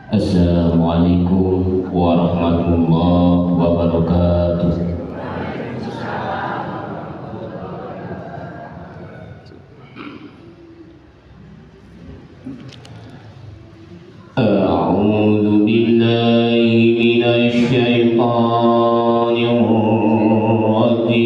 Assalamualaikum warahmatullahi wabarakatuh. A'udzu billahi minasy syaithanir rajim.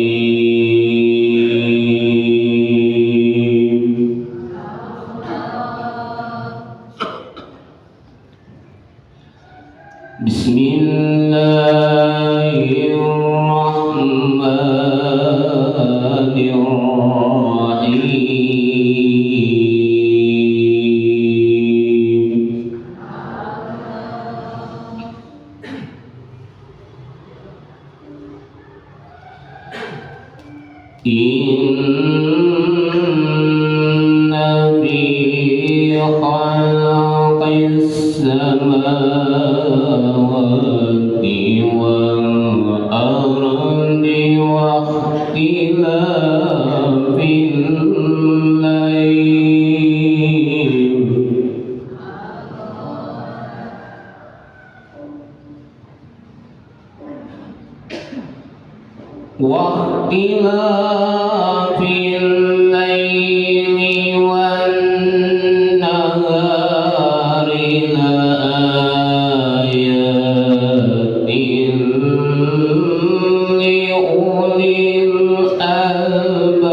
Inna fi khalqis samawati wal ardi wa ikhtilafil lail wan nahari la ayatin li ulil albab.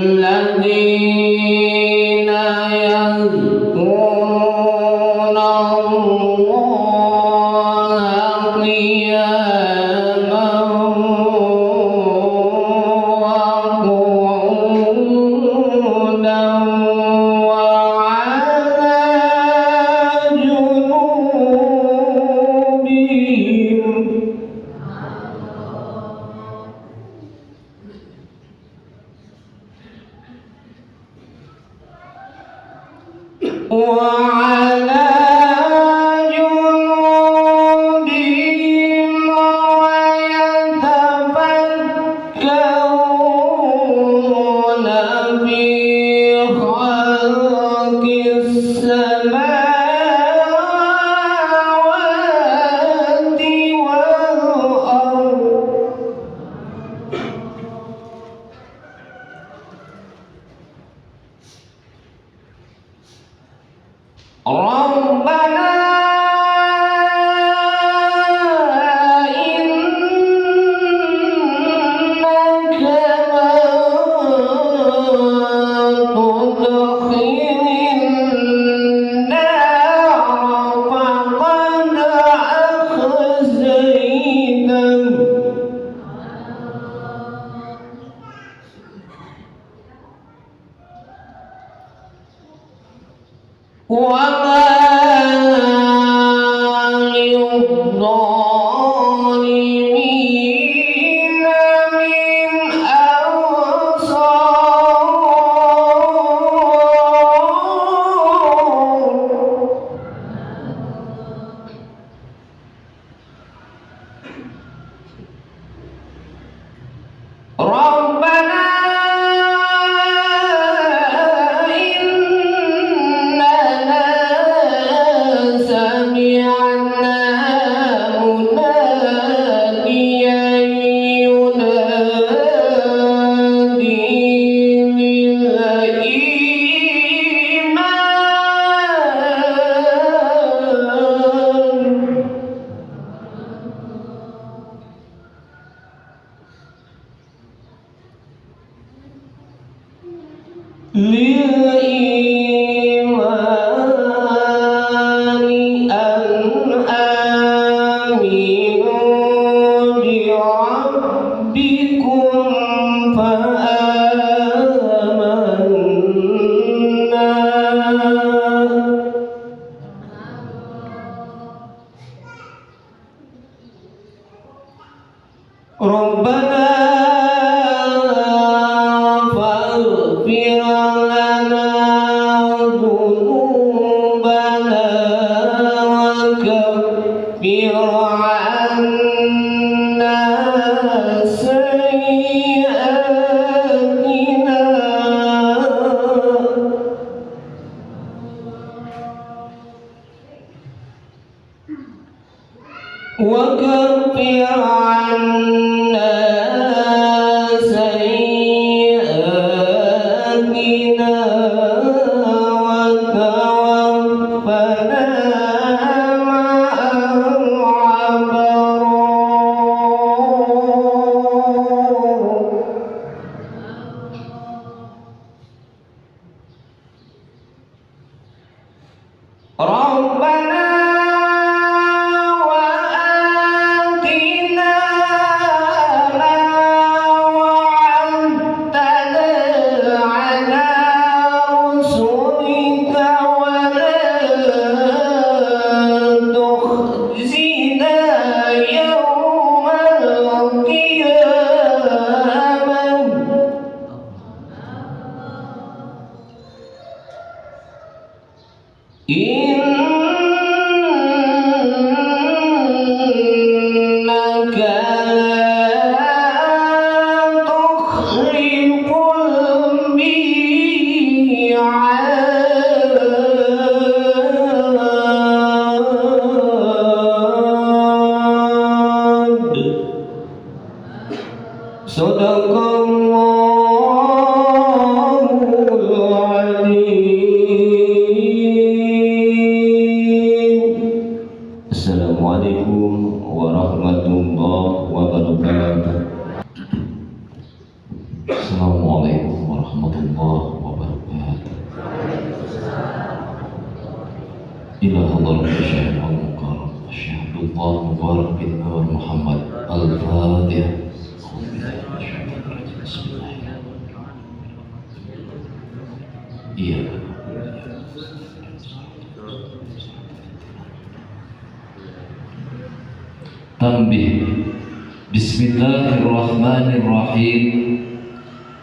Alladzina yadhkuruna Allaha qiyaman wa qu'udan wa 'ala junubihim. وعلى جنودهم ويتفكرون في خلق السماوات والأرض ربنا إنك من تدخل النار فقد أخزيته وما للظالمين من أنصار. ربنا للإيمان أن آمنوا بربكم فآمنا. ربنا فاغفر لنا ذنوبنا وكفر وكفر عنا سيئاتنا وتوفنا مع الأبرار. ربنا وآتنا ما وعدتنا على رسلك ولا تخزنا يوم القيامة إنك لا تخلف الميعاد. Sadaqallahul Azim. Assalamualaikum warahmatullahi wabarakatuh. Assalamualaikum warahmatullahi wabarakatuh. Ila hadratil Syekh Al-Mukarram Syekh Abdullah Mubarak bin Nur Muhammad Al-Fatihah. Iya. Tambih. Bismillahirrahmanirrahim.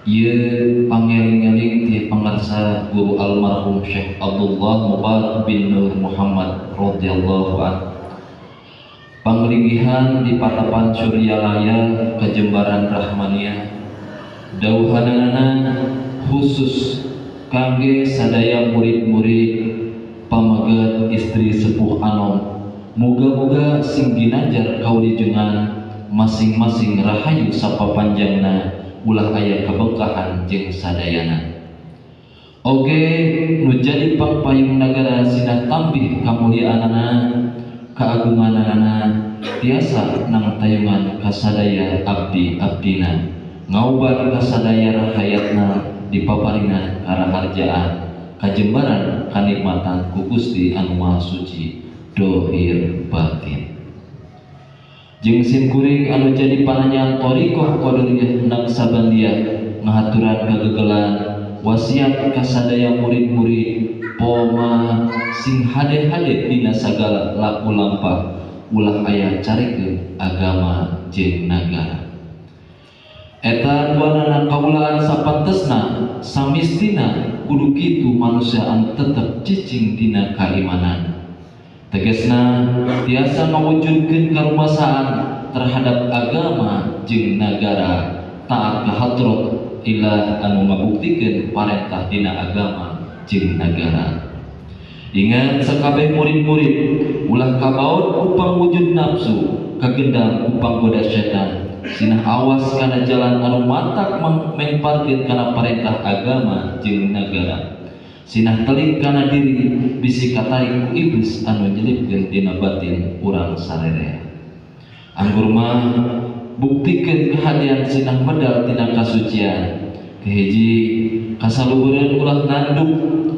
Ye pangeling-eling ti pangarsa guru almarhum Syekh Abdullah Mubarak bin Nur Muhammad radhiyallahu anhu. Panglinggihan di Patapan Suryalaya Kajembaran Rahmaniyah. Dauhanana khusus kangge sadaya murid-murid pamagat istri sepuh anom. Moga-moga sing ginajar kaulijengan masing-masing rahayu sapapanjangna ulah aya keberkahan jeung sadayana. Oge nu jadi pangpayung nagara sinah tambih kamuliaanana kaagunganana tiasa nang tayungan kasadaya abdi-abdina ngaubar kasadaya rahayatna dipaparingan karaharjaan kajembaran kanikmatan ku Gusti anu Maha Suci dohir batin. Jeung sim kuring anu jadi pananyaan thariqah qadariyah nang sabandia ngahaturan kagegelan wasiat kasadaya murid-murid poma sing hade-hade dina sagala laku lampah ulah aya carikeun agama jeung nagara. Eta duanana kaulaan sapantesna samistina kudu kitu manusia anu tetep cicing dina kaimanan. Tegasna tiasa mewujudkeun karumasaan terhadap agama jeung nagara taat ka hadrat ilah anu ngabuktikeun parentah dina agama jeung nagara. Ingat sakabeh murid-murid ulah kabaot upang wujud nafsu kagendang upang goda setan. Sinah awas kana jalan anu matak mengparkeun kana parentah agama jeung nagara. Sinah telik kana diri bisi katarik ku iblis anu nyelipkeun dina batin urang sarerea. Anggur mah buktikeun kehadian sinah medal tina kasucian. Kahiji kasaluhureun ulah nanduk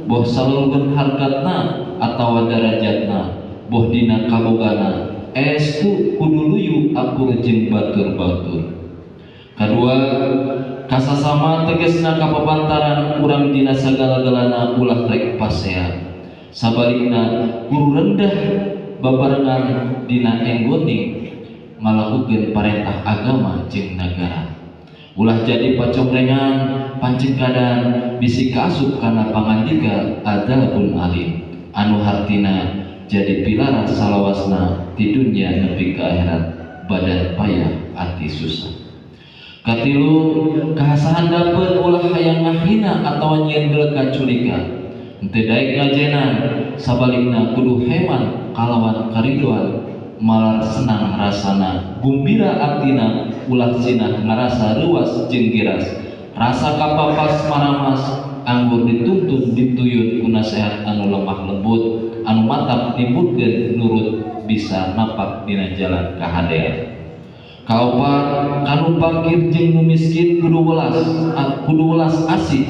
boh salurkeun harkatna atawa darajatna boh dina kabogana estu kudu luyu akur jeung batur-batur. Kadua kasasama tegasna kapapantaran urang dina sagala-galana ulah rek pasea. Sabalikna kudu rendah babarengan dina enggoning ngalakukeun parentah agama jeung nagara. Ulah jadi pacongrengan pancengkadan bisi kaasup kana pangandika adabun alim anu hartina jadi pilara salawasna di dunia nepi ka akhirat badan payah ati susah. Katilu kahasahan dapeut ulah hayang ngahina atawa nyieun kaculikan henteu daek ngajenan sabalikna kudu heman kalawan kariduan malar senang rasana, gumbira atina ulah sinah ngarasa ruas jeung giras, rasa kapapas maramas anggur dituntun dituyun ku nasehat anu lemah lembut, anu matap nimbukeun nurut bisa napak dina jalan kahadean. Kaopat kanu fakir jeung nu miskin kudu welas asih,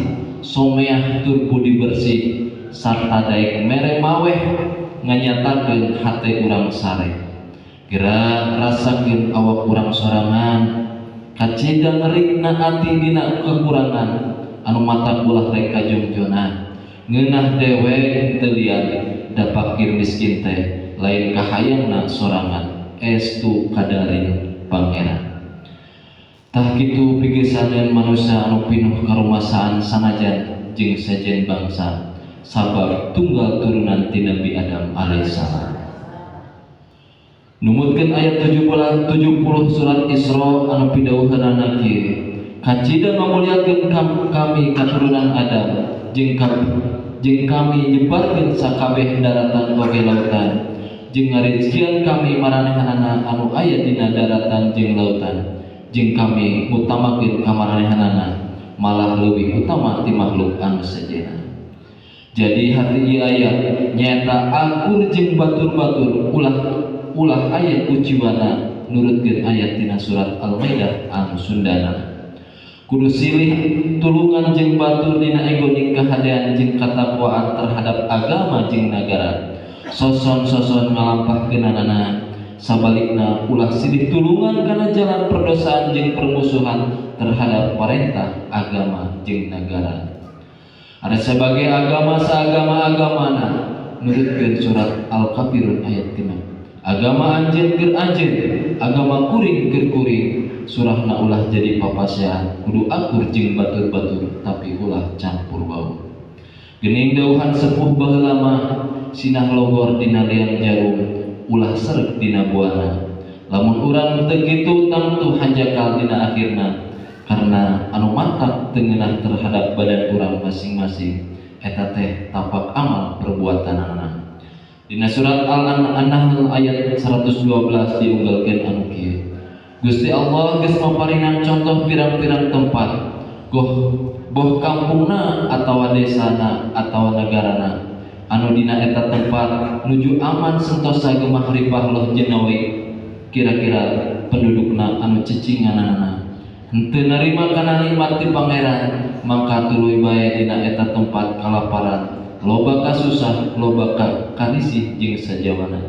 someah tur budi bersih, sarta daek mere maweh nganyatakeun hate urang sare. Gerak rasakeun awak urang sorangan, kacida ngerikna ati dina kekurangan, anu mata ulah rek kajongjonan. Ngeunah dewek teu liat da fakir miskin teh lain kahayangna sorangan, estu kadaring pangeran. Tah kitu pigesaneun manusia anu pinuh karumasaan sanajan jeung sejen bangsa, sabab tunggal turunan ti Nabi Adam alaihissalam. Numutkeun ayat 70 surat Isra anu pidawuhanna kieu, kacida ngamulyakeun kami katurunan Adam jeung kami nyebarkeun sakabeh daratan oge lautan, jeung ngarizkian kami maranehanana anu aya dina daratan jeung lautan, jeung kami ngutamakeun ka maranehanana malah leuwih utama ti makhluk anu sejenna. Jadi hati ieu ayat nyaeta akur jeung batur-batur ulah ayat uciwana nurutkeun ayat dina surat Al-Maidah anu Sundana. Kudu silih tulungan jeung batur dina egoning kahadean jeung katakwaan terhadap agama jeung nagara. Soson-soson ngalampahkeunana, sabalikna ulah silih tulungan kana jalan perdosaan jeung permusuhan terhadap parentah agama jeung nagara. Ada sebagai agama saagama-agamana nurutkeun surat Al-Kafirun ayat 6. Agama anjeun keur anjeun, agama kuring keur kuring, surahna ulah jadi papasean, kudu akur jeung batur-batur tapi ulah campur bau. Geuning dawuhan sepuh baheula mah sinah logor dina liang jarum, ulah sereg dina buana. Lamun urang teu kitu tangtu hanjakal dina akhirna, karena anu mantap teu ngeunah terhadap badan urang masing-masing eta teh tapak amal perbuatanana. Dina surat Al-Nahl ayat 112 diunggalkeun anu kieu. Gusti Allah geus maparingan contoh pirang-pirang tempat, boh kampungna atawa desana atawa nagarana, anu dina eta tempat nuju aman sentosa gemah ripah loh jenawi kira-kira pendudukna anu cicinganana henteu narima kana nikmat ti pangeran, mangka tuluy bae dina eta tempat kalaparan, loba kasusah, loba karisih jeung sajawana.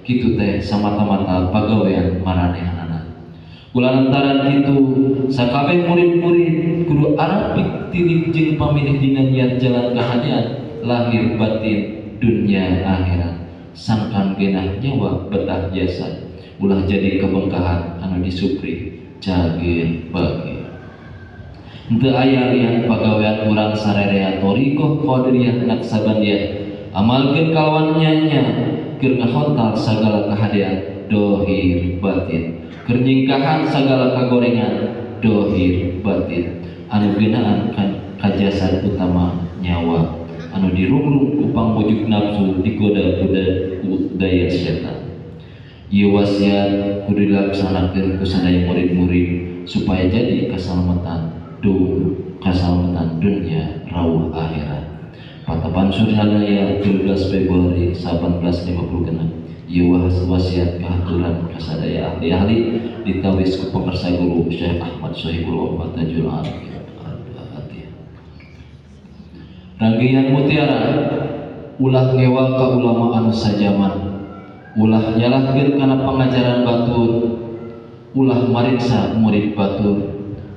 Kitu teh samata-mata pagawean maranehanana. Kulantaran kitu sakabeh murid-murid kudu arapik tilik jeung pamilih dina niat jalan kahadean lahir batin dunya akhirat. Sangkan genah nyawa betah jasad ulah jadi kebengkahan anu disupri cagir bagi. Henteu aya lian pagawean urang sarerea thariqah qadiriyah naqsabandiyah, amalkeun kalawan nya keur ngahontal sagala kahadean dohir batin, keur nyingkahan sagala kagorengan dohir batin, anu geunaan ka jasad utama nyawa anu dirungrung ku pangbujuk nafsu digoda-goda ku daya setan. Ieu wasiat kudu dilaksanakeun ku sadaya murid-murid supaya jadi kasalamatan dunia rawuh akhirat. Patapan Suryadaya 17 Februari 1856. Ieu wasiat kahaturan ka sadaya ahli-ahli ditawis ku pangarsa guru Syekh Ahmad Sohibul Wafat Tajul Arifin. Rangkaian mutiara ulah ngewa ka ulama anu sajaman, ulah nyalahkeun kana pangajaran batur, ulah mariksa murid batur,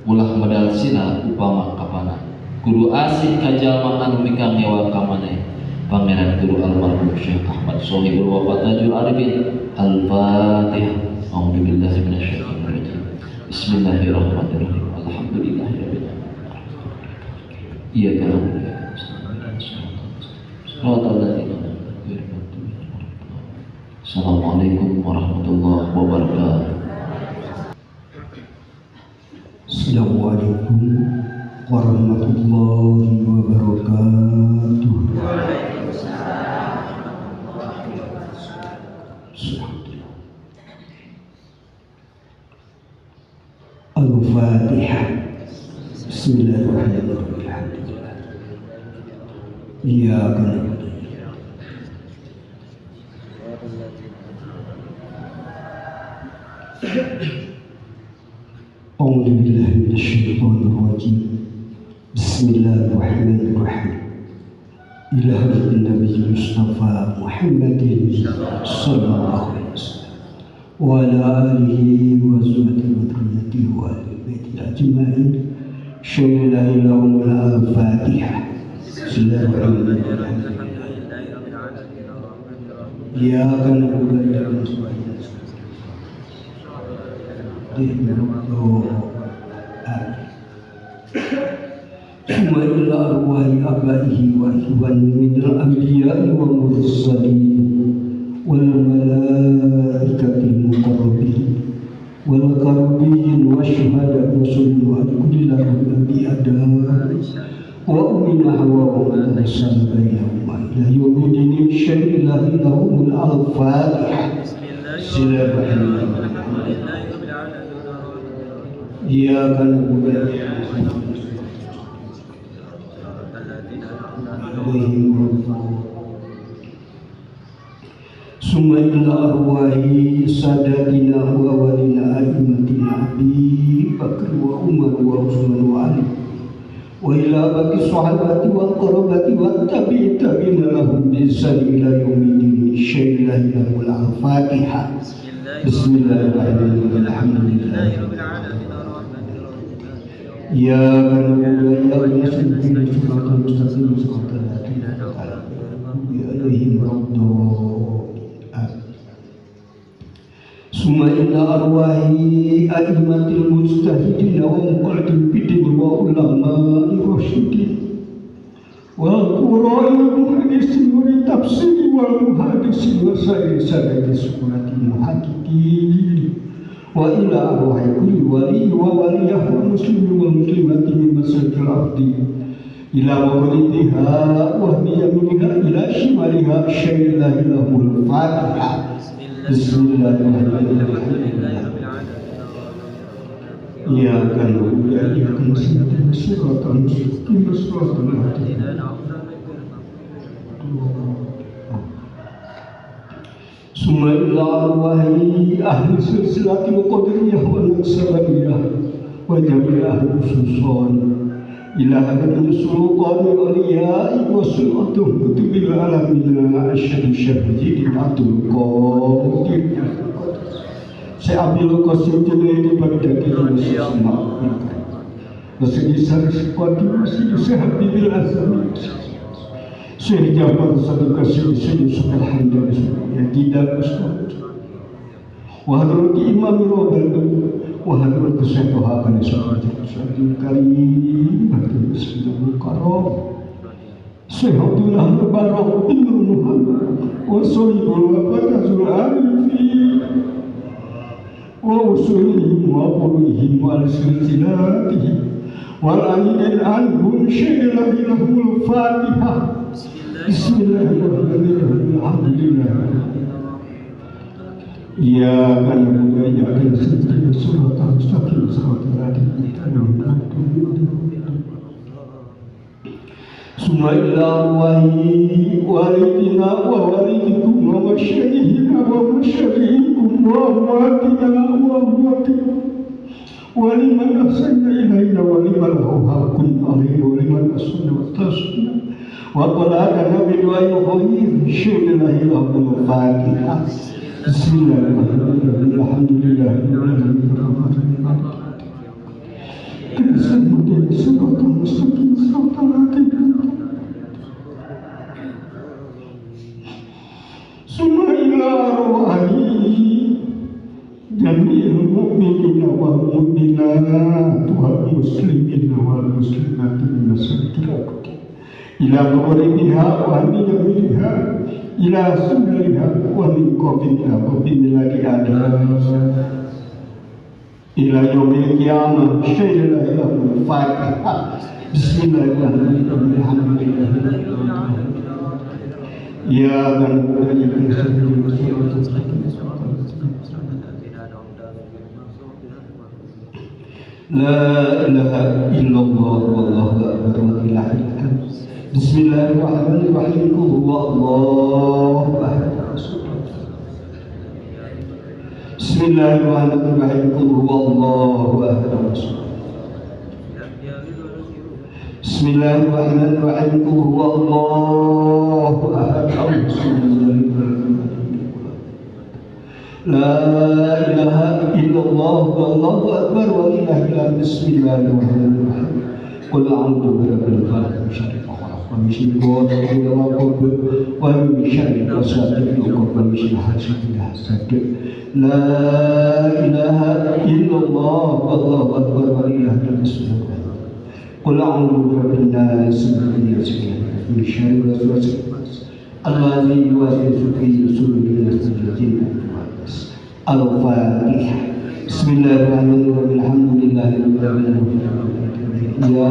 ulah medal sila upama kapana, kudu asih ka jalma anu mika ngewa ka maneh. Pangeran guru almarhum Syekh Ahmad Sohibul Wafat Tajul Arifin. Al-Fatihah. A'udzubillahi minasyaitonir rajim. Bismillahirrahmanirrahim. Alhamdulillahirabbil alamin. Iyyaka na'budu wa iyyaka nasta'in. Assalamualaikum warahmatullahi wabarakatuh. Assalamualaikum warahmatullahi wabarakatuh. Al-Fatihah. Bismillahirrahmanirrahim. Iyyaka na'budu. A'udzu billahi minasyaitonir rajim. Bismillahirrahmanirrahim. Ila hadratin Nabi Mustafa Muhammadin sallallahu alaihi wasallam wa ala alihi wa sahbihi wa dhurriyyatihi wa ahli baitihi ajma'in. Syai'an lahum al-Fatihah. Bismillahirrahmanirrahim. Iyyaka na'budu wa iyyaka nasta'in. Summa ila arwahi abaihi wa ikhwani minal anbiya'i wa mursalin wal malaikatil muqarrabin wal karbiyin wa syuhada wa sullu an kulli lahum bi ada wa umina hawa wa al-hasan bainahuma ila yawmidin syai'an lahum al-Fatihah. Bismillahirrahmanirrahim. Iyyaka na'budu wa iyyaka nasta'in. Summa ila arwahi sadatina wa walina a'immatina Abi Bakr wa Umar wa Utsman wa Ali wa ila baqi sahabati wal qarabati wat tabi'in tabi'ina lahum bi ihsan ila yaumiddin. Syai'an lahum al-Fatihah. Bismillahirrahmanirrahim. Alhamdulillahirabbil alamin. Ya na'budu wa iyyaka nasta'in. Shiratal mustaqim shiratal ladzina an'amta 'alaihim Summa ila arwahi a'immatil mujtahidin wa muqallidin bidin wa ulama'i rasyidin wal qura'il muhaddisin wa tafsir wal muhaddisin wa sayyid sunnati muhaqqiqin wa ila arwahi kulli wali wa waliyah wa muslimin wal muslimati min masyariqil ardi ila maqritiha wa minha ila shimaliha. Syai'an lahumul Fatihah. Bismillahirrahmanirrahim. Iyyaka na'budu wa iyyaka nasta'in. Shiratal mustaqim shiratal ladzina an'amta 'alaihim. Summa ila arwahi ahli silsilati qadiriyah wa naksabiyah wa jami'ah al-ususon ila hadratin sultani awliya'i wa sultanuhum kutubil alamin asyhadu syahidin Abdul Qadir. Saya ambil qasim ini pada kita semua. Masih sesuatu masih sehat di azam. Syekh Jafar Sadiq Syekh subhanallah ya tidak ustaz. Wa hadrat Imam Rabbul wa hadrat Syekh Hakan Syekh Karim Bismillahul Karam Syekh Abdullah Mubarak bin Muhammad wa Sayyidul Abadul Arifin wa usulihim wa qulihim wa silsilatihim wal ainin anhum syai'an lahumul Fatihah. Bismillahirrahmanirrahim. Alhamdulillah. Iyyaka na'budu wa iyyaka nasta'in. Shiratal mustaqim shiratal ladzina an'amta 'alaihim. Summa ila arwahi walidina wa walidikum wa masyayikhina wa masyayikhikum wa amwatina wa amwatikum wa liman ahsana ilayna wa liman lahu haqqun 'alaina wa liman asna wa tasna wa qala nabi wa yuhayyi syai'an lahumul Fatihah. Bismillahirrahmanirrahim. Alhamdulillahirabbil alamin. Shiratal mustaqim shiratal ladzina. Summa ila arwahi jami'il mu'minina wal mu'minat wal muslimina wal muslimat min masyariqil ardi ila maghribiha wa min yaminiha ila sunniha wa min qabliha wa min lagi ada ila yaumil qiyamah. Syai'an lahumul Fatihah. Bismillahirrahmanirrahim. Ya kan La ilaha illallah wallahu akbar wa lillahil hamd. Bismillahirrahmanirrahim. Qul huwallahu ahad. Bismillahirrahmanirrahim. Qul huwallahu ahad. Bismillahirrahmanirrahim. Qul huwallahu ahad. La ilaha illallah wallahu akbar wa lillahil hamd. Bismillahirrahmanirrahim. Qul a'udzu birabbil falaq min syarri ma khalaq wa min syarri ghasiqin idza waqab wa min syarri hasidin idza hasad wa min syarri hasidin idza hasad. La ilaha illallah wallahu akbar wa lillahil hamd. Qul a'udzu birabbin nas min syarri waswasil alladzi yuwaswisu fi sudurin nas. Al-Fatihah. Bismillahirrahmanirrahim. Alhamdulillahirabbil alamin. Ya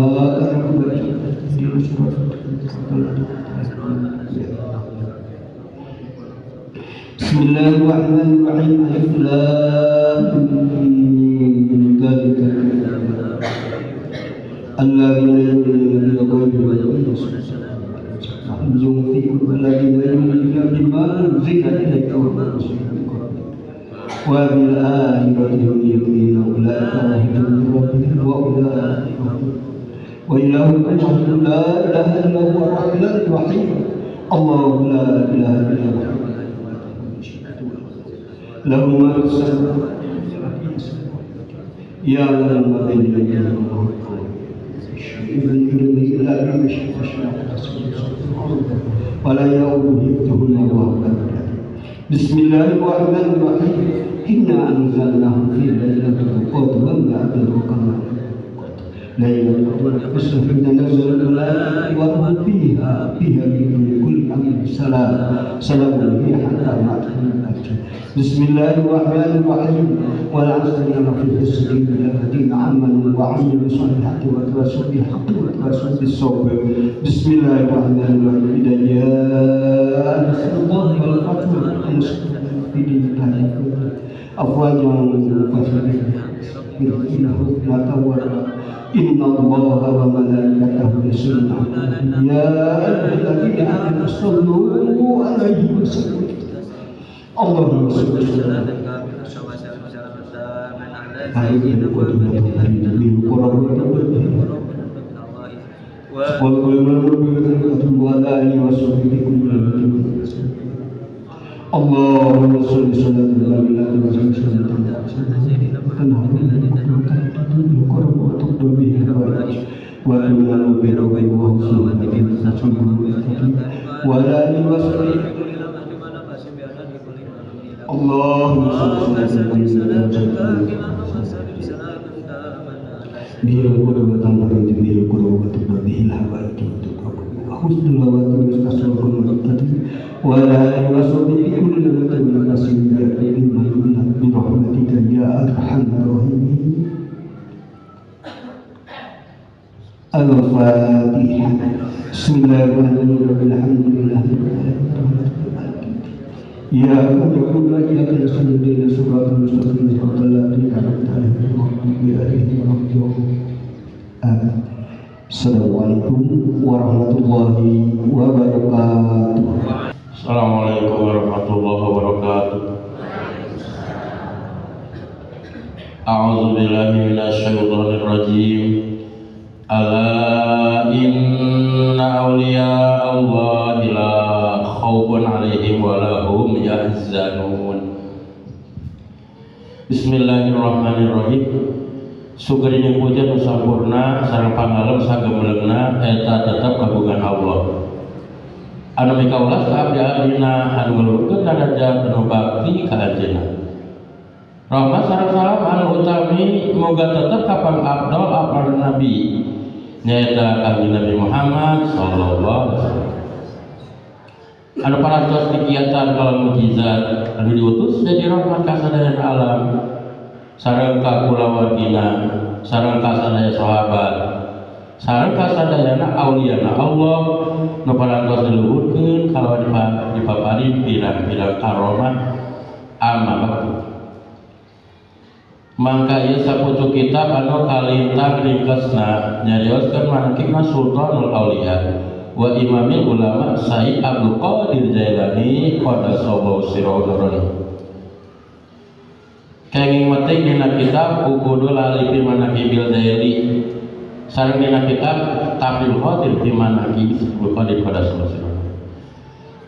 Bismillahirrahmanirrahim. Alif lam mim. Dzalika alladzina yu'minuna bil ghaibi wa yu'minuna alladzina yu'minuna bima unzila ilayka wa ma unzila wa bil akhirati hum yuqinun ulaika lahum rabbihim wa ulaika wa ilahukum wahidun la ilaha illa huwa ar-rahmanur rahim. Allahu la ilaha illa huwa lahu ma fis samawati ya'lamu ma bayna aydihim wa wa la ya'uduhu. Bismillahirrahmanirrahim. Inna anzalnahu fi lailatul qadr wa ma adraka ma lailatul qadr nazzala al-malaikatu fiha min kulli amrin salamun hiya hatta matla'il fajr. Bismillahirrahmanirrahim. Wal 'asri inna fil husri alladziina amanu wa 'amilus solihati wa tawassaw bil haqqi wa tawassaw bis sabr. Bismillahirrahmanirrahim. Idza jaa'a nasrullahi wal fathu Inna Allaha wa malaikatahu yusalluna 'alan ya ayyuhalladzina amanu sallu 'alaihi wa sallimu. Allahumma shalli 'ala Allahumma sholli salatan kamilatan wa Al-Fatihah. Bismillahirrahmanirrahim. Alhamdulillahirabbil alamin. Ya Allah, ya Rasulullah, suratul mustaqim siratal ladzina an'amta 'alaihim. Assalamualaikum warahmatullahi wabarakatuh. Assalamualaikum warahmatullahi wabarakatuh. A'udzu billahi minasyaitonir rajim. Ala inna awliya Allahi la khaufun 'alaihim wa la hum yahzanun. Bismillahirrahmanirrahim. Sugerining puja nu sampurna sareng pangalem sagemeuleuhna eta tetep kagungan Allah. Anu mikaulas ka abdi-abdina anu ngeluhkeun darajat anu bakti ka anjeunna. Rahmat sareng salam anu utami moga tetep ka pangabdal apal nabi nyaeta kanjeng Nabi Muhammad sallallahu alaihi wasallam. Anu parantos kegiatan kalam mukjizat anu diutus jadi rahmat ka sadaya alam sareng ka kulawargina sareng ka sadaya sahabat sareng ka sadayana auliyana Allah nu parantos diluhurkeun kalawan dipapari pirang-pirang karomah amma bakti. mangka ieu sapucuk kitab anu kalintang ringkesna nyarioskeun manakibna Sultanul Auliya wa Imamil Ulama Sayyid Abdul Qadir Jailani qaddasallahu sirrahu nurun. Kenging meting dina kitab ukudu lali fi manaqibil Jaili sareng dina kitab Tafsir Qadir fi manaqib Abdul Qadir qaddasallahu sirrahu.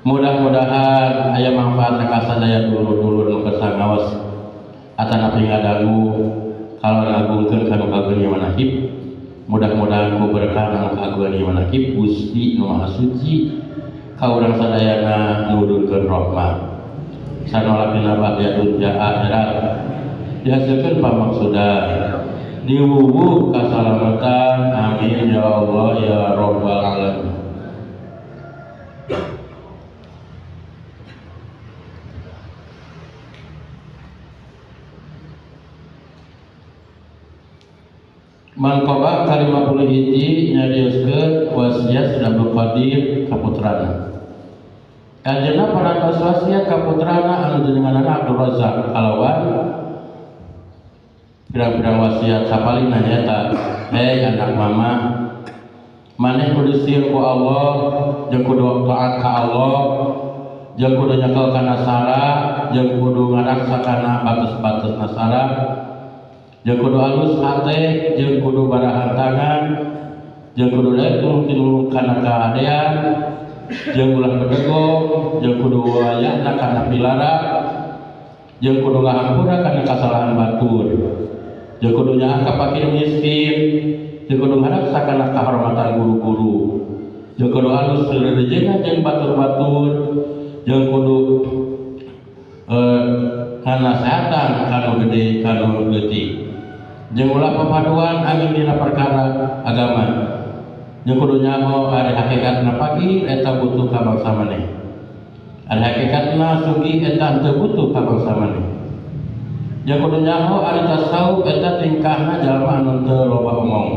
Mudah-mudahan aya manfaatna ka sadaya dulur-dulur nu kersa ngaos atana pingadangu kalau ngagungkeun kanu kagungan ieu manaqib. Mudah-mudahan ku berkah anu kagungan ieu manaqib Gusti Nu Maha Suci ka urang sadayana nudulkeun rahmat sanolakna bagya dunya akhirat dihasilkeun pamaksudan diwuwuh kasalamatan amin ya Allah ya rabbal alamin. Mangkoba kalimah puluh hiji nyarioskeun wasiat Abdul Qadir kaputrana. Kanjena parantos wasiat kaputrana anu jenenganna Abdul Razak kalawan pirang-pirang wasiat sapalina nyaeta hei anak mama maneh kudu sieun ku Allah jeung kudu taat ka Allah jeung kudu nyekel kana sara jeung kudu ngaraksa kana batas-batasna sara jeung kudu alus hate jeung kudu barahan tangan jeung kudu daek tulung kana kaadean jeung ulah bedegong jeung kudu wayahna kana pilara jeung kudu ngahampura kana kasalahan batur jeung kudu nyaah ka fakir miskin jeung kudu ngaraksa kana kahormatan guru-guru jeung kudu alus rerejengan jeung batur-batur jeung kudu nganasehatan kanu gede kanu leutik jeung ulah papaduan angin dina perkara agama jeung kudu nyaho ari hakikatna pagi eta butuh ka bangsa maneh ari hakikatna sugih eta teu butuh ka bangsa maneh jeung kudu nyaho ari tasawuf eta tingkahna jalma anu teu loba omong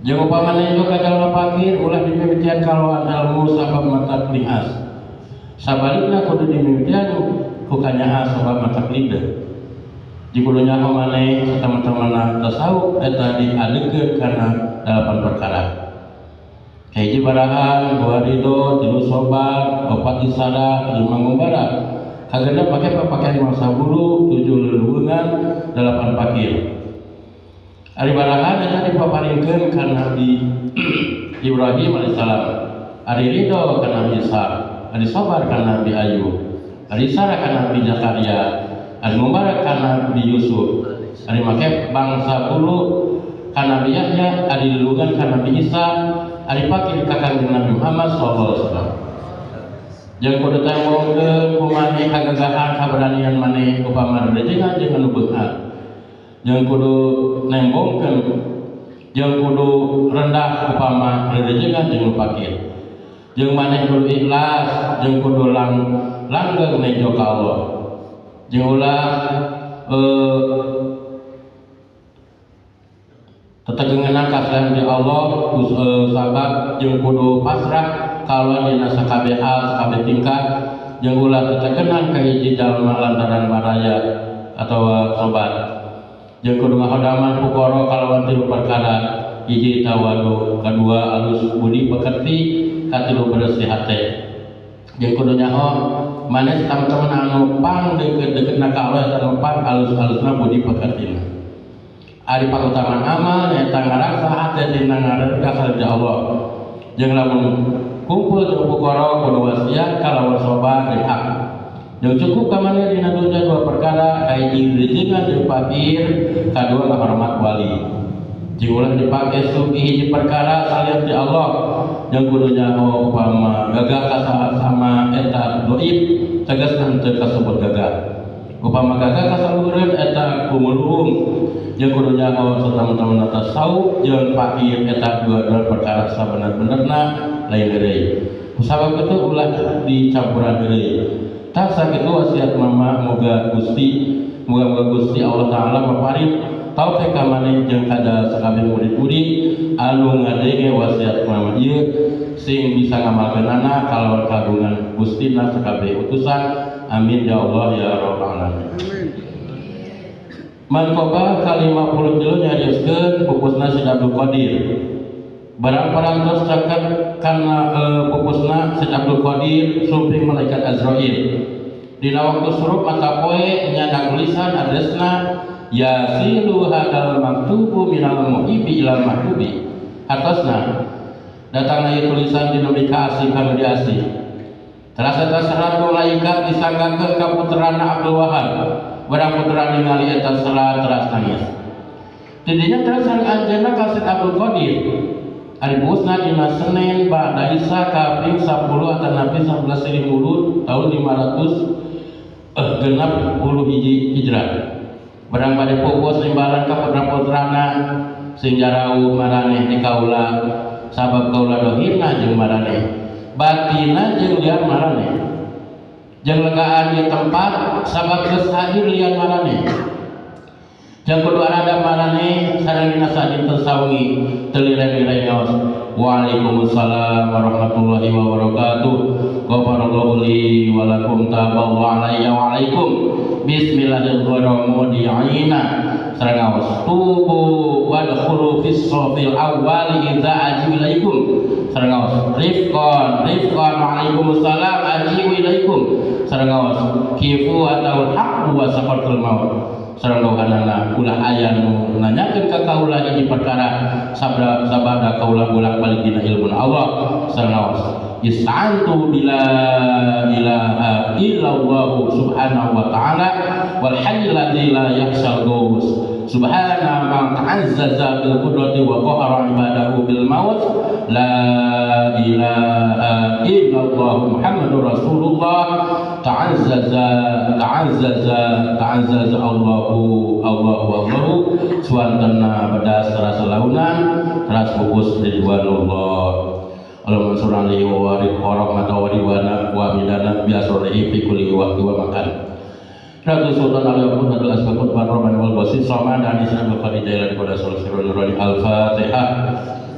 jeung upamana juga jalma fakir ulah dimimitian kalawan ilmu sabab mata lingas sabalikna kudu dimimitian ku kanyaha sabab mata lidah. Jikudu nyaho maneh teman-teman tasawuf eta diadegeun kana dalapan perkara. Hiji barahan, dua ridho, tilu sobat, opat isara, lima ngumbara. Kagenep make papakaian mangsa bulu, 7 leuleungan, 8 pakir. Ari barahan eta dipaparingkeun ka Nabi Ibrahim alaihissalam. Ari ridho ka Nabi Isa, ari sabar ka Nabi Ayub, ari isara ka Nabi Zakaria. Ari mubarak kana Nabi Yusuf, ari make bangsa bulu kana Nabi Yahya, ari lulungan kana Nabi Isa, ari pakir ka Kanjeng Nabi Muhammad sallallahu alaihi wasallam. Jeung kudu tangongkeun kumaha kagagahan kaberanian maneh upama rejengan jeung anu beunghar. Jeung kudu nembongkeun jeung kudu rendah upama rejengan jeung pakir. Jeung maneh kudu ikhlas jeung kudu langgeng nejo ka Allah. Jeung ulah tetegengeunna kasih di Allah sabab jeung kudu pasrah kalau dina sakabeh hal sakabeh tingkah jeung ulah tetegenan ka hiji jalma lantaran maraya atawa sobat jeung kudu ngahodaman pukoro kalawan tilu perkara hiji tawadu kadua alus budi pekerti katilu bersih hate jeung kudu nyaho maneh teman-teman anu pang deket-deketna ka Allah eta anu pang alus-alusna budi pekertina. Ari pautaman amal nyaeta ngaraksa hate dina ngareksa di Allah. Jeung lamun kumpul jeung pukoro kudu wasiat kalawan sobat jeung hak. Jeung cukup ka maneh dina dunya dua perkara kahiji rejengan jeung fakir, kadua ngahormat wali. Jeung ulah dipake sugih hiji perkara salian di Allah. Yang kudu nyaho upama gagah ka sama eta dhaif tegasna teu kasebut gagah. Upama gagah kasalureun eta kumulung jeung kudu nyaho sateman-teman tasawuf jeung fakir eta dua perkara sabener-benerna lain deui. Sabab kitu ulah dicampuran deui. Tah sakitu wasiat mama moga Gusti Allah taala maparing taufik ka maneh jeung kada sakabeh murid-murid anu ngadenge wasiat mama ieu sing bisa ngamalkeunana kalawan kagungan Gustina sakabeh utusan. Amin ya Allah ya rabbal alamin. Mankoba kali 50 kilo nyariuskeun pupusna Syed Abdul Qadir. Barang parantos caket karena pupusna Syed Abdul Qadir sumping malaikat Azrail. Dina waktu surup mata poe nya tulisan adresna yasilu hadal maktubu minal muhibbi ilal mahbubi. Atasna datang ieu tulisan dina mika asih kanu diasih. Terasa serat malaikat disanggakeun ka puterana Abdul Wahab. Barang putra ningali eta serat teras nangis. Tidinya teras sareng anjeunna ka Syed Abdul Qadir. Ari busna dina Senin ba'da Isya kaping 10 atau Nabi 11 Silih Mulud tahun 560 Hijrah. Barang bade pupus imbalan ka putra-putrana sing jarau maraneh di kaula sabab kaula dohirna jeung maraneh. Batina jeung lian maraneh. Jeung legaan di tempat sabab geus hadir lian maraneh. Jeung kudu arada maraneh sareng dina sadinten sawengi teu lireng-lireng ngaos. Waalaikumsalam warahmatullahi wabarakatuh. Ghafarallahu li wa lakum taballahu alayya wa alaikum. Bismillahirrahmanirrahim. Sareng ngaos. Tubu wadkhulu fis shafil awwali idza ajibilaikum. Sareng ngaos. Rifqan waalaikumsalam ajibilaikum. Sareng ngaos. Kifu ataul haqq wa safartul maut. Sareng dohanana ulah aya nu nanyakeun ka kaula hiji perkara sabada kaula bolak-balik dina ilmu Allah. Sareng ngaos. Ista'antu bila ilaha illallah subhanahu wa ta'ala wal hayyul ladzi la yakhshal ghaus. Subhana man ta'azzaza bil qudrati wa qahara ibadahu bil maut. La ilaha illallah Muhammadur Rasulullah. Ta'azzaza Allahu suantana badas terasa launan teras bungkus ridwanullah. Allahumma sholli wa barik wa ridwana wa midana biasrihi fi kulli waqti wa makan. Ratu Sultan Al-Yaqut Abdul Asbaqut Barroman wal Basit Sama dan Islam Al-Fadijah pada Sultan Al-Fatihah.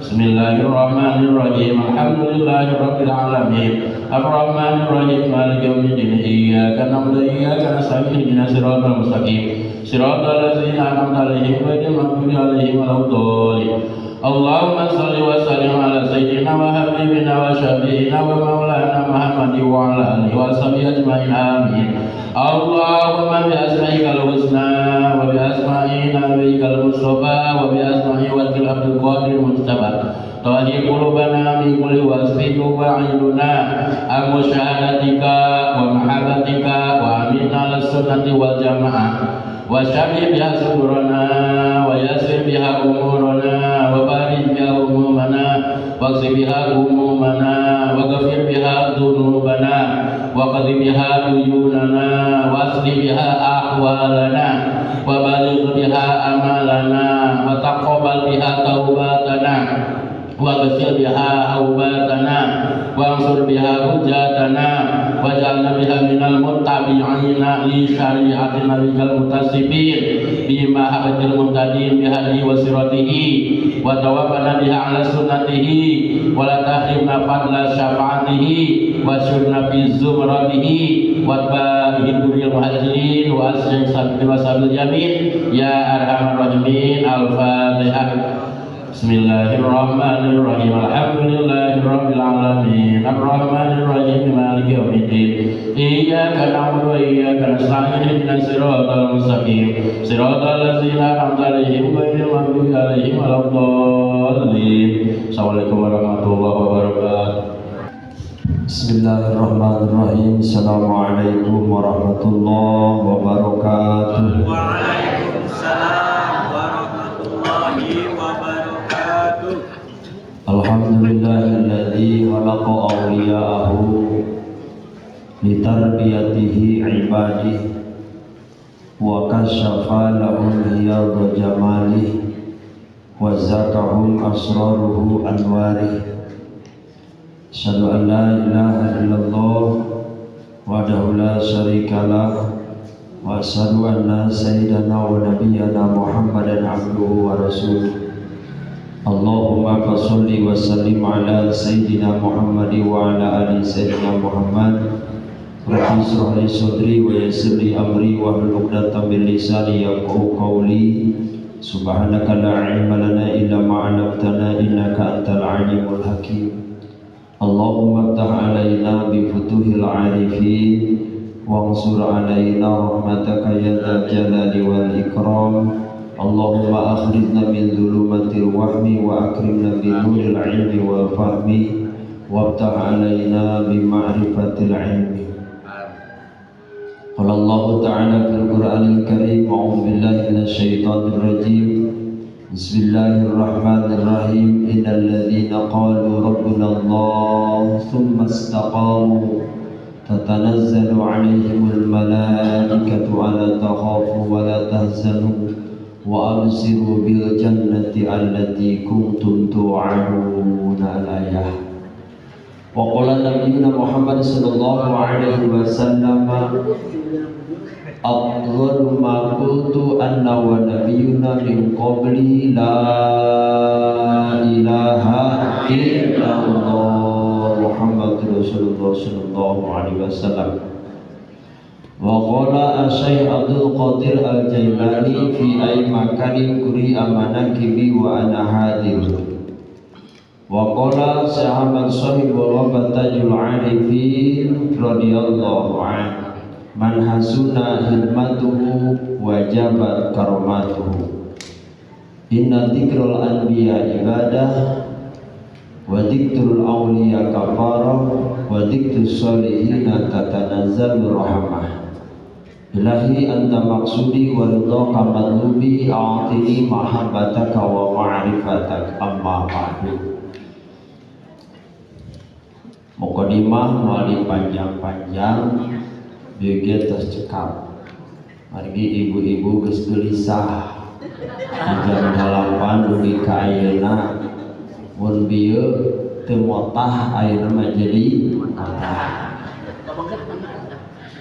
Bismillahirrahmanirrahim. Alhamdulillahirabbil alamin. Arrahmanirrahim. Maliki yaumiddin. Iyyaka na'budu wa iyyaka nasta'in. Ihdinas siratal mustaqim. Siratal ladzina an'amta 'alaihim ghairil maghdubi 'alaihim waladdallin. Allahumma shalli wa sallim ala sayyidina wa habibina wa syafi'ina wa maulana Muhammadin wa ala alihi wa sahbihi ajma'in. Amin. Allahumma bi asma'ikal husna wa bi asma'i nabiyikal mustafa wa bi asma'i wal abdul qadir mustafa tahir qulubana min kulli wasfin wa aiduna am syahadatika wa mahabbatika wa aminna lis sunnati wal jamaah wa syafir biha sudurana wa yasir biha umurana wa barik biha umumana wa qsi biha umumana wa ghafir biha dzunubana wa qadi biha duyunana wa asli biha ahwalana wa baligh biha amalana wa taqabbal biha taubatana wa ghsil biha aubatana wa ansur biha hujjatana wa ja'alna biha minal muttabi'ina li syari'ati nabiyil mutasibin bima habatil muhtadin bihadi wa siratihi wa tawaffana biha ala sunnatihi wa la tahrimna fadla syafa'atihi wa syurna fi zumratihi wa ba'ihi duril muhajirin wa asyin sabil wa sabil yamin ya arhamar rahimin. Al-Fatihah. Bismillahirrahmanirrahim. Alhamdulillahirabbil alamin. Arrahmanirrahim. Maliki yaumiddin. Iyyaka na'budu wa iyyaka nasta'in. Ihdinas siratal mustaqim. Siratal ladzina an'amta 'alaihim ghairil maghdubi 'alaihim waladdallin. Assalamualaikum warahmatullahi wabarakatuh. Bismillahirrahmanirrahim. Assalamualaikum warahmatullahi wabarakatuh. Waalaikumsalam warahmatullahi wabarakatuh. Alhamdulillahilladzi khalaqa awliya'ahu litarbiyatihi ibadihi wa kasyafa lahum hiyadha jamalihi wa zakahum asraruhu anwarihi. Asyhadu an la ilaha illallah wahdahu la syarika lah wa asyhadu anna sayyidana wa nabiyyana Muhammadan abduhu wa rasuluh. Allahumma sholli wa sallim ala sayyidina Muhammad wa ala ali sayyidina Muhammad. Rabbi ishrah li sadri wa yassir li amri wahlul 'uqdatam min lisani yafqahu qawli. Subhanaka la 'ilma lana illa ma 'allamtana innaka antal 'alimul hakim. Allahumma iftah 'alaina bi futuhil 'arifin wansur 'alaina rahmataka ya dzal jalali wal ikram. Allahumma akhrijna min dhulumatil wahmi wa akrimna bi nuril 'ilmi wal fahmi waftah 'alaina bi ma'rifatil 'ilmi. Qala Allah ta'ala fil Qur'anil Karim, a'udzu billahi minasy syaithanir rajim. Bismillahirrahmanirrahim. Innal ladzina qalu rabbuna Allah tsumma istaqamu tatanazzalu 'alaihimul malaikatu alla takhafu wa la tahzanu wa absiru bil jannati allati kuntum tu'adun. Al-ayah. Wa qala nabiyuna Muhammad sallallahu alaihi wasallam, afdalu ma qultu anna wa nabiyyuna min qabli la ilaha illallah Muhammadur Rasulullah sallallahu alaihi wasallam. Wa qala Asy-Syaikh Abdul Qadir Al-Jailani fi ay makanin kuri amanakibi wa ana hadir. Wa qala sahabat sahibul wabatajul arifin radhiyallahu anhu, man hasuna hidmatuhu wajabat karamatuhu. Inna dzikrul anbiya ibadah wa dzikrul awliya kafarah wa dzikrus solihina tatanazzalu rahmah. Ilahi anta maksudi wa ridhaka madlubi a'tini mahabbataka wa ma'rifataka amma ba'du. Mukadimah mali panjang-panjang bege tos cekap. Margi ibu-ibu geus gelisah. Jam 8 dugi ka ayeuna mun bieu teu motah ayeuna mah jadi motah.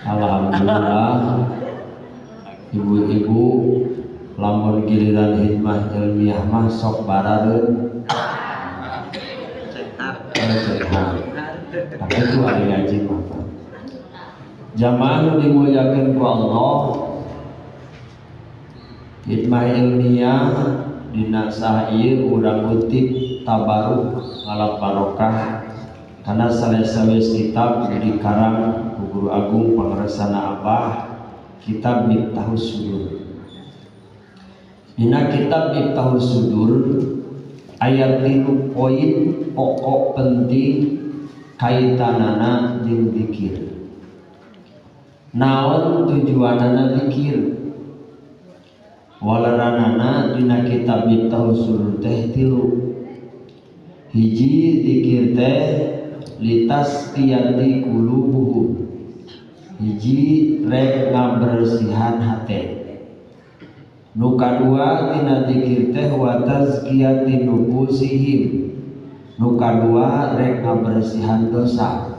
Alhamdulillah ibu-ibu lamun giliran hikmah ilmiah mah sok barareun. Tapi itu ada ngaji maka jamaah dimuliakan ku Allah. Hikmah ilmiah dina sahir urang kutip tabaruk ngalap barokah karena sales-sales kitab dikarang ku Guru Agung Pangaresana Abah, kitab Miftahus Sudur. Dina kitab Miftahus Sudur ayat 3 poin pokok penting kaitanana jeung zikir. Naon tujuanana zikir? Walaranana dina kitab Miftahus Sudur teh 3. Hiji, zikir teh litastiyati qulubuhum. Hiji, rek ngabersihan hate. Nu kadua tina zikir teh wa tazkiyati nufusihim. Nu kadua rek ngabersihan dosa.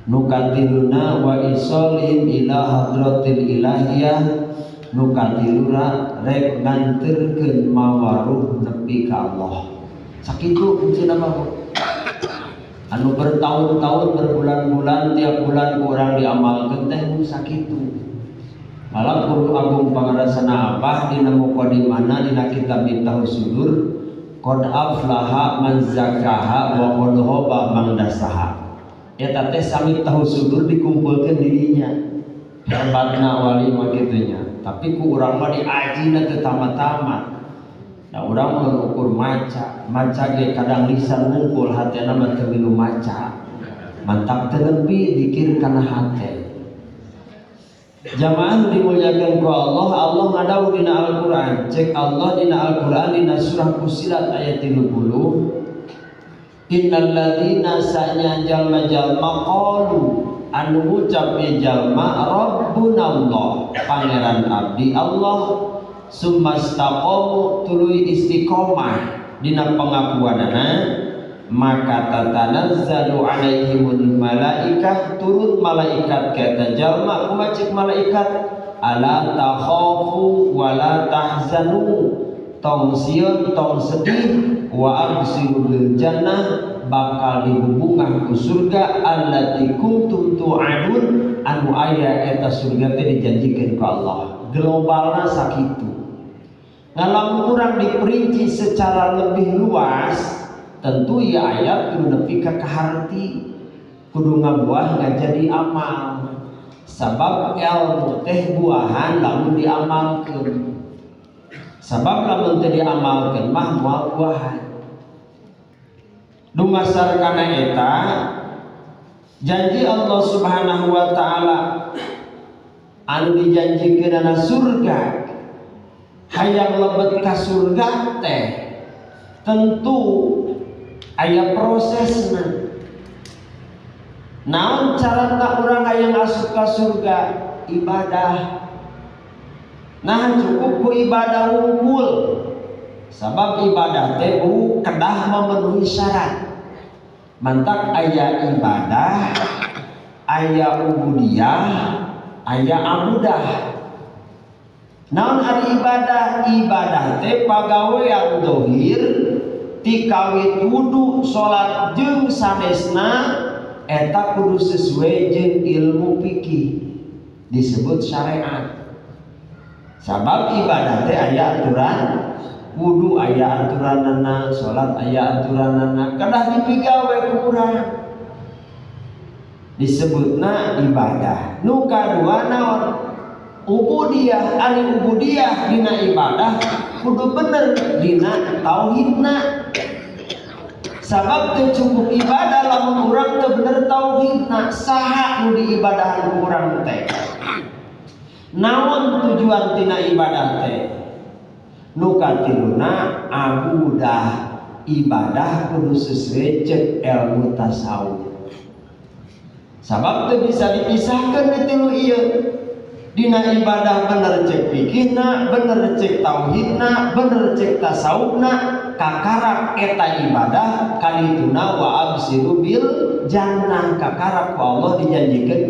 Nu katiluna wa isolihim ila hadratil ilahiyah. Nu katilura rek nganterkeun mawaruh nepi ka Allah. Sakitu kuncina mah anu bertahun-tahun berbulan-bulan tiap bulan kurang diamalkeun teh nu sakitu. Malah Guru Agung Pangaresana Abah dina muqaddimahna dina kitab Miftahus Sudur, qad aflaha man zakaha wa qad khaba man dasaha. Eta teh sami Miftahus Sudur dikumpulkeun dirinya. Hebatna wali mah kitu nya. Tapi ku urang mah diajina teu tamat-tamat. Da urang mah ukur maca ge kadang lisan ngumpul hatena mah teu milu maca. Mantap teu nepi zikir kana hate. Jamaah dimuliakan ku Allah, Allah ngadawuh dina Al-Qur'an. Cek Allah dina Al-Qur'an dina surah Fussilat ayat 30. Innal ladzina sa'nya jalma-jalma qalu anu ngucap jalma Rabbuna Allah, pangeran abdi Allah, summa istaqamu tuluy istiqomah dina pengakuanana, maka tatanazzalu alaihimul malaikah, turun malaikat kata jalma kumacik malaikat, ala takhafu wa la tahzanu, tong sieun tong sedih, wa absiru bil jannah, bakal dibubungah ku surga allati kuntum tu'adun, anu anu aya eta surga teh dijanjikeun ku Allah. Globalna sakitu. Ngalamun urang diperinci secara lebih luas, tentu ya aya kudu nepi ka kaharti, kudu ngabuah ngajadi amal. Sabab ilmu teh buahan lamun diamalkeun. Sabab lamun teu diamalkeun mah moal buahan. Dumasar kana eta janji Allah Subhanahu wa taala anu dijanjikeun surga. Hayang lebet ka surga teh tentu aya prosesna. Naon carana urang hayang asup ka surga? Ibadah. Nah cukup ku ibadah unggul. Sabab ibadah teh kedah memenuhi syarat. Mantak aya ibadah, aya ubudiyah, aya abudah. Naon ari ibadah? Ibadah teh pagawean dohir ti kawit wudu, salat jeung sanesna eta kudu sesuai jeung ilmu fikih disebut syariat. Sabab ibadah teh aya aturan wudu, aya aturanana, salat aya aturanana, kedah dipigawe ku urang disebutna ibadah. Nu kadua naon? Ubudiyah. Ari ubudiyah dina ibadah kudu bener dina tauhidna. Sabab teu cukup ibadah lamun urang teu bener tauhidna. Saha nu diibadahan ku urang teh? Naon tujuan tina ibadah teh? Nu katiluna abudah. Ibadah kudu sesuai cek ilmu tasawuf. Sabab teu bisa dipisahkeun di tilu ieu. Dina ibadah bener cek fikihna, bener cek tauhidna, bener cek tasawufna, kakarak eta ibadah kadituna wa absiru bil jannah, kakarak ku Allah dijanjikeun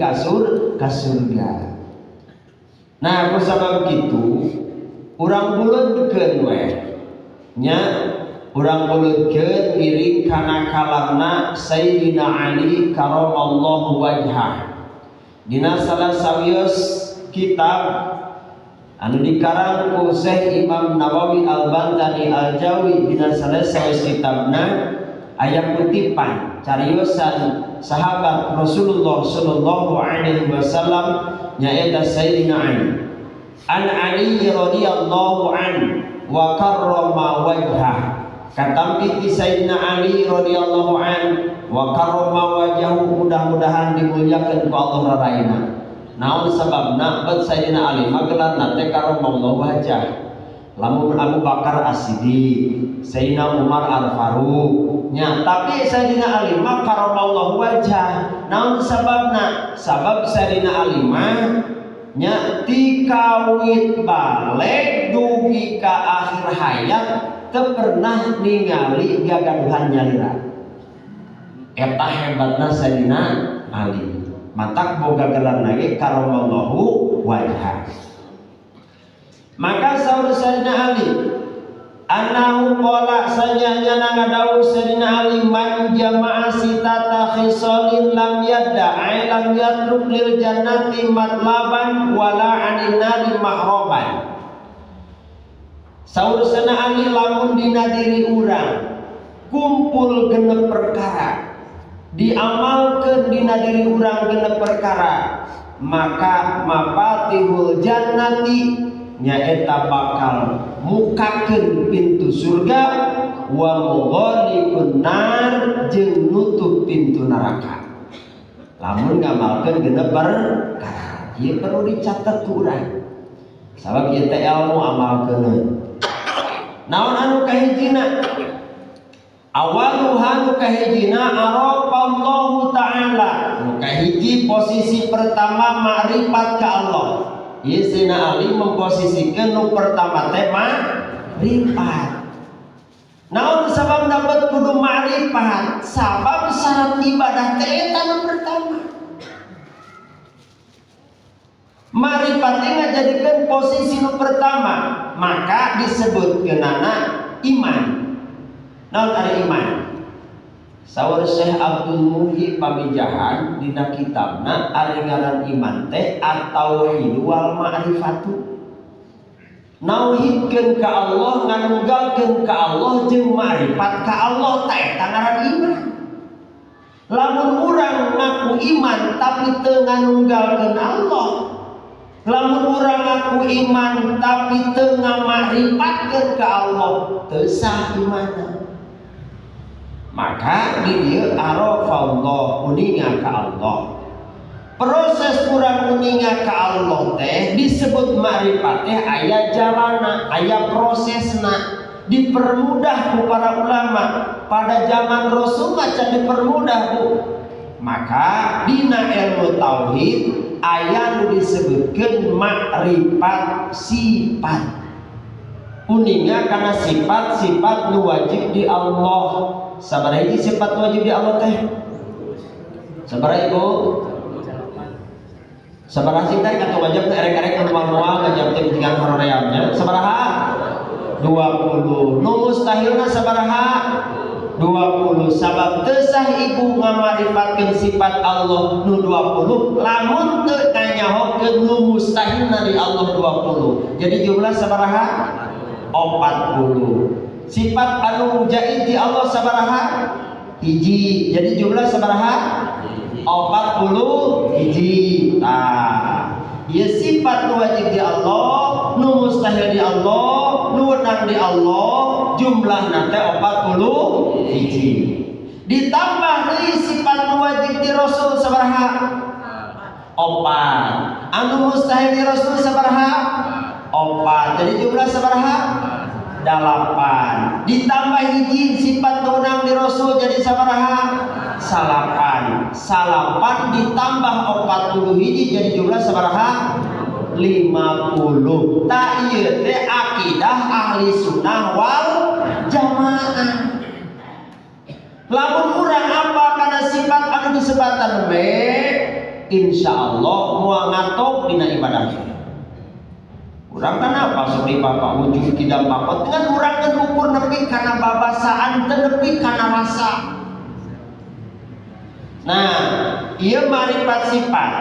ka surga. Nah, kusabab kitu urang buleudkeun we nya, urang buleudkeun diri kana kalamna Sayyidina Ali karamallahu wajhah. Dina salah sawios kitab anu dikarang ku Syekh Imam Nawawi Al-Bantani Al-Jawi dina sanes kitabna aya kutipan cariosan sahabat Rasulullah sallallahu alaihi wasallam nyaeta Sayyidina Ali. An Ali radhiyallahu an wa karrama wajhah. Katampi ti Sayyidina Ali radhiyallahu an wa karrama wajhahu, mudah-mudahan dimuliakeun ku Allah raraina. Naon sababna? Bet Sayyidina Ali magelarna teh karramallahu wajhah. Lamun Abu Bakar As-Siddiq, Sayyidina Umar Al-Faruq nya, tapi Sayyidina Ali mah karramallahu wajhah. Naon sababna? Sabab Sayyidina Ali mah nya ti kawit balik dugi ka akhir hayat teu pernah ningali gagaduhan nyalira. Eta hebatna Sayyidina Ali. Matak boga gelar lagi karamallahu wajhah. Maka saur Sayyidina Ali annahu qala sanyanya ngadawuh Sayyidina Ali man jama'a sitata khisalin lam yadda'i lam yatruk lil jannati matlaban wala 'anil nari mahroban. Saur Sayyidina Ali lamun dina diri urang kumpul genep perkara, diamalkeun dina diri urang genep perkara, maka mafatihul jannati nyaeta bakal mukakeun pintu surga wa mughalikun nar jeung nutup pintu neraka. Lamun ngamalkeun genep perkara ieu perlu dicatet ku urang. Sabab ieu teh ilmu amalkeun. Naon anu kahijina? Awaluha nu kahijina arafallahu ta'ala. Nu kahiji posisi pertama makrifat ka Allah. Ieu Sayyidina Ali memposisikan nu pertama teh makrifat. Naon sabab dapat kudu makrifat? Sabab syarat ibadah teh eta nu pertama. Makrifat teh ngajadikeun posisi nu pertama, maka disebutkeunana iman. Naon ari iman? Saur Syekh Abdul Muhyi Pamijahan dina kitabna ari ngaran iman teh at-tauhid wal ma'rifatu. Nauhidkeun ka Allah, nganunggalkeun ka Allah jeung ma'rifat ka Allah teh eta ngaran iman. Lamun urang ngaku iman tapi teu nganunggalkeun Allah, lamun urang ngaku iman tapi teu ngamarifatkeun ka Allah, teu sah imanna. Maka di dieu arafallah uninga ka Allah. Proses kurang uninga ka Allah teh disebut ma'rifat teh aya jalana, aya prosesna. Dipermudah ku para ulama pada zaman Rasul maca dipermudah Bu. Maka dina ilmu tauhid aya nu disebutkeun ma'rifat sifat. Uninga kana sifat-sifat nu wajib di Allah. Sabaraha hiji sifat wajib di Allah teh? Sabaraha Ibu? Sabaraha sih teh kata wajib teh erek-erek anu moal ngajab teh dengan horeamnya. Sabaraha? 20. Nu mustahilna sabaraha? 20. Sabab teu sah ibu ngamarifatkeun sifat Allah nu 20 lamun teu nganyahokeun nu mustahilna di Allah 20. Jadi jumlah sabaraha? 40. Sifat anu jaid di Allah sabaraha? Hiji. Jadi jumlah sabaraha? 40 hiji. Ya sifat nu wajib di Allah, nu mustahil di Allah, nu wenang di Allah, jumlahna teh 40 hiji. Ditambah deui sifat nu wajib di Rasul sabaraha? 4. Anu mustahil di Rasul sabaraha? 4. Jadi jumlah sabaraha? 8. Ditambah hiji sifat kewenang di Rasul jadi sabaraha? 8. 8 ditambah 40 hiji jadi jumlah sabaraha? 50. Ta ieu teh akidah ahli sunnah wal jamaah. Lamun urang apa kana sifat anu disebatan we, insyaallah moal ngatok dina ibadah. Urang kan apa seperti bapak wujud tidak bapak dengan urang kan ukur nepi karena babasaan nepi karena rasa. Nah, ieu ma'rifat sifat.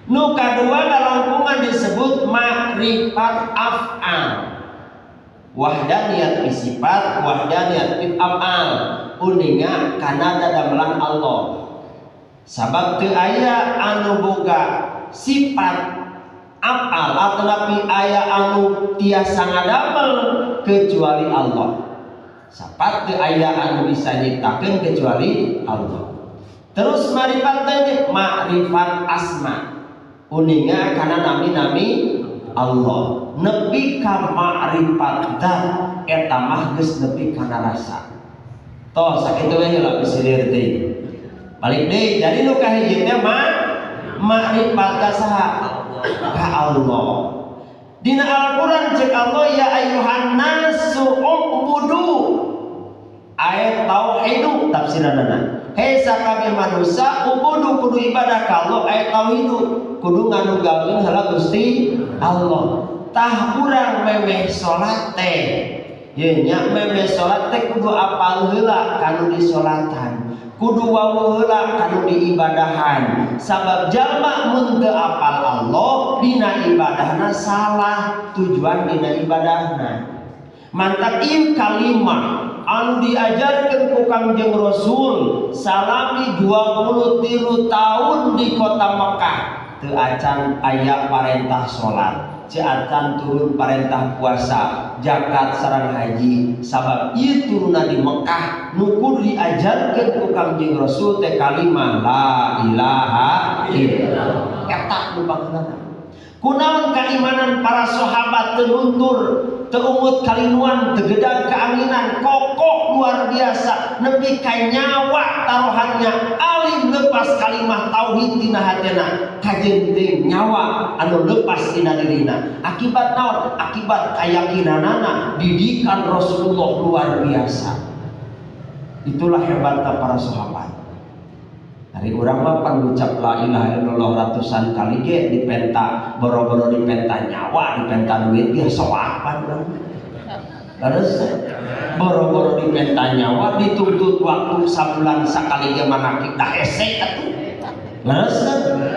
Nu kadua kalangkungan disebut ma'rifat af'al. Wahdaniyat fi sifat, wahdaniyat fi af'al. Uninga kana dadamelan Allah. Sabab teu aya anu boga sifat af'al ataupun aya anu tiasa ngadamel kecuali Allah. Sapat teu aya anu bisa nyiptakeun kecuali Allah. Terus ma'rifat teh ma'rifat asma. Uninga kana nami-nami Allah. Nepi ka ma'rifat zat eta mah geus nepi kana rasa. Toh sakitu we heula bisidir teh. Balik deui jadi nu kahiji teh ma'rifat ka saha? Ka Allah. Dina Al-Qur'an cek Allah ya ayyuhan nasu ubudu. Ayat tauhidu tafsiranana. Hei sakabeh manusia ubudu kudu ibadah ka Allah ayat tauhidu kudu nganunggalkeun heula Gusti Allah. Tah urang memeh salat teh. Ye nya memeh salat teh kudu apal heula kanu di salatan. Kudu wawuh heula kanu diibadahan. Sabab jalma mun teu apal Allah dina ibadahna salah tujuan dina ibadahna. Mantap ieu kalimah anu diajarkeun ku Kangjeng Rasul salami 23 tahun di kota Mekah teu acan aya parentah salat, teu acan turun parentah puasa, zakat sareng haji. Sabab ieu turunna di Mekah nu kudu diajarkeun ku Kangjeng Rasul teh kalimah la ilaha illallah. Eta nu bageulana. Kunaon keimanan para sahabat teu luntur, teu umut kalinuan, teu gedag keanginan, kokoh luar biasa, nepi ka nyawa taruhannya, alim lepas kalimah tauhid dina hatena, kajenting nyawa anu lepas dina dirina. Akibat naon? Akibat keyakinanana, didikan Rasulullah luar biasa. Itulah hebatnya para sahabat. Hari urang mah pangucap la ilaha illallah ratusan kali ge dipenta boro-boro dipenta nyawa, dipenta duit ge soapan urang. Terus boro-boro dipenta nyawa dituntut waktu sabulan sakali gimana kita hese atuh. Terus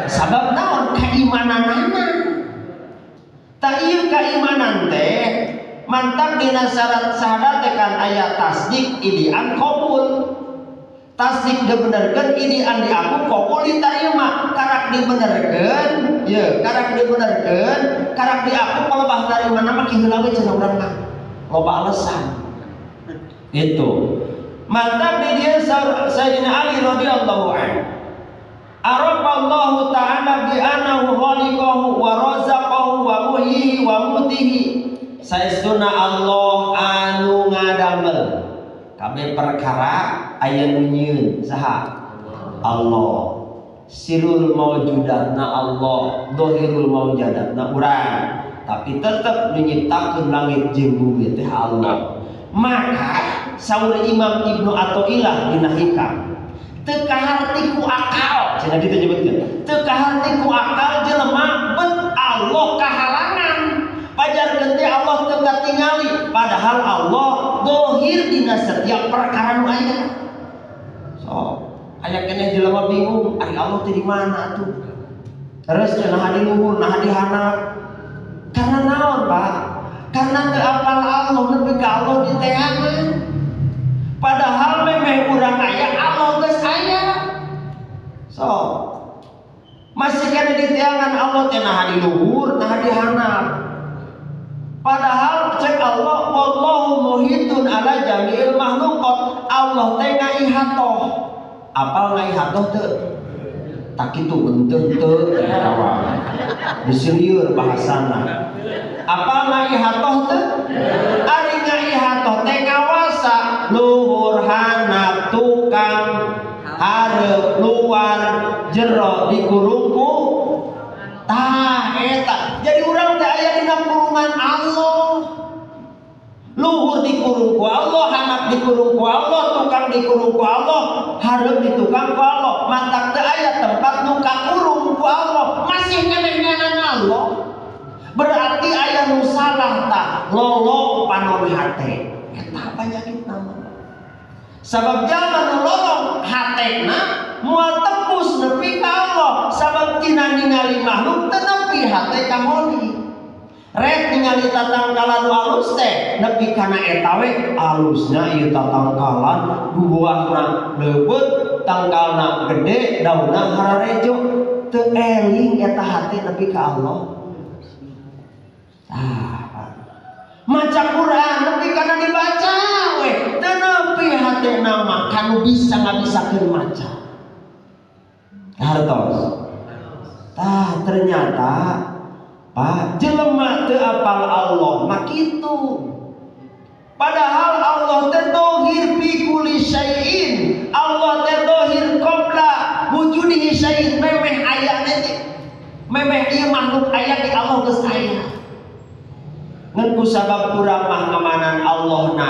sabab naon keimananana. Ta ieu keimanan teh mantap dina syarat syahadat tekan aya tasdik idian qabul. Tasdik dibenerkeun idian di aku qabul ditarima. Karak dibenerkeun, ye, karak dibenerkeun, karak di aku palebah dari mana mah kieu heula we cenah urang mah. Loba alasan. Itu. Mantap di dia Sayyidina Ali radhiyallahu anhu. Arafallahu ta'ala bi annahu khaliqahu wa razaqahu wa muhyihi wa mutihi. Saestuna Allah anu ngadamel kabeh perkara aya nu nyieun saha? Allah. Sirul maujudatna Allah, dohirul maujudatna urang. Tapi tetap menyiptakeun langit jeung bumi teh Allah. Maka saur Imam Ibnu Athaillah dina Hikam, teu kaharti ku akal, cenah kitu nyebutkeun. Teu kaharti ku akal jelema bet Allah kahalangan. Pajarkeun teh Allah teu katingali, padahal Allah dohir dina setiap perkara nu aya. So, aya keneh jelema bingung, ari Allah teh di mana atuh? Terus cenah di luhur, nah di handap. Karena naon, Pak? Karena teu apal Allah nepi ka Allah di teangan. Padahal memeh urang aya Allah geus aya. So, masih kana di teangan Allah teh nah di luhur, nah di handap. Padahal cek Allah wallahu muhitun ala jami'il makhluqat. Allah teh ngaihatoh. Apal ngaihatoh teu? Tak kitu beunteun teu kawan. Disilieur bahasana. Apal ngaihatoh teu? Ari ngaihatoh teh ngawasa luhur handap tukang hareup luar jero dikurungku tah eta. Jadi urang teh aya dina kurungan Allah. Luhur dikurung ku Allah, handap dikurung ku Allah, tukang dikurung ku Allah, hareup ditukang ku Allah. Mantak teu aya tempat nu kakurung ku Allah, masih keneh-keneh Allah. Berarti aya nu salah tah lolong panon hate. Eta panyakit nama. Sabab jalma nu lolong hatena moal tembus nepi ka Allah, sabab tina ningali makhluk teu nepi hate ka moli. Rek ningali tatangkalan alus teh nepi kana eta we alusna ieu tatangkalan bubuahna leubeut tangkalna gede daunna hararejo teu eling eta hate nepi ka Allah. Maca Quran nepi kana dibaca we teu nepi hatena mah kanu bisa ngabisakeun maca. Hartos. Tah ternyata Pak, jelema teu apal Allah mah kitu. Padahal Allah teh dohir fi kulli syai'in. Allah teh dohir qabla wujudihi syai'in. Memeh aya teh. Memeh ieu makhluk aya di Allah geus aya. Ngan ku sabab urang mah ngamanan Allahna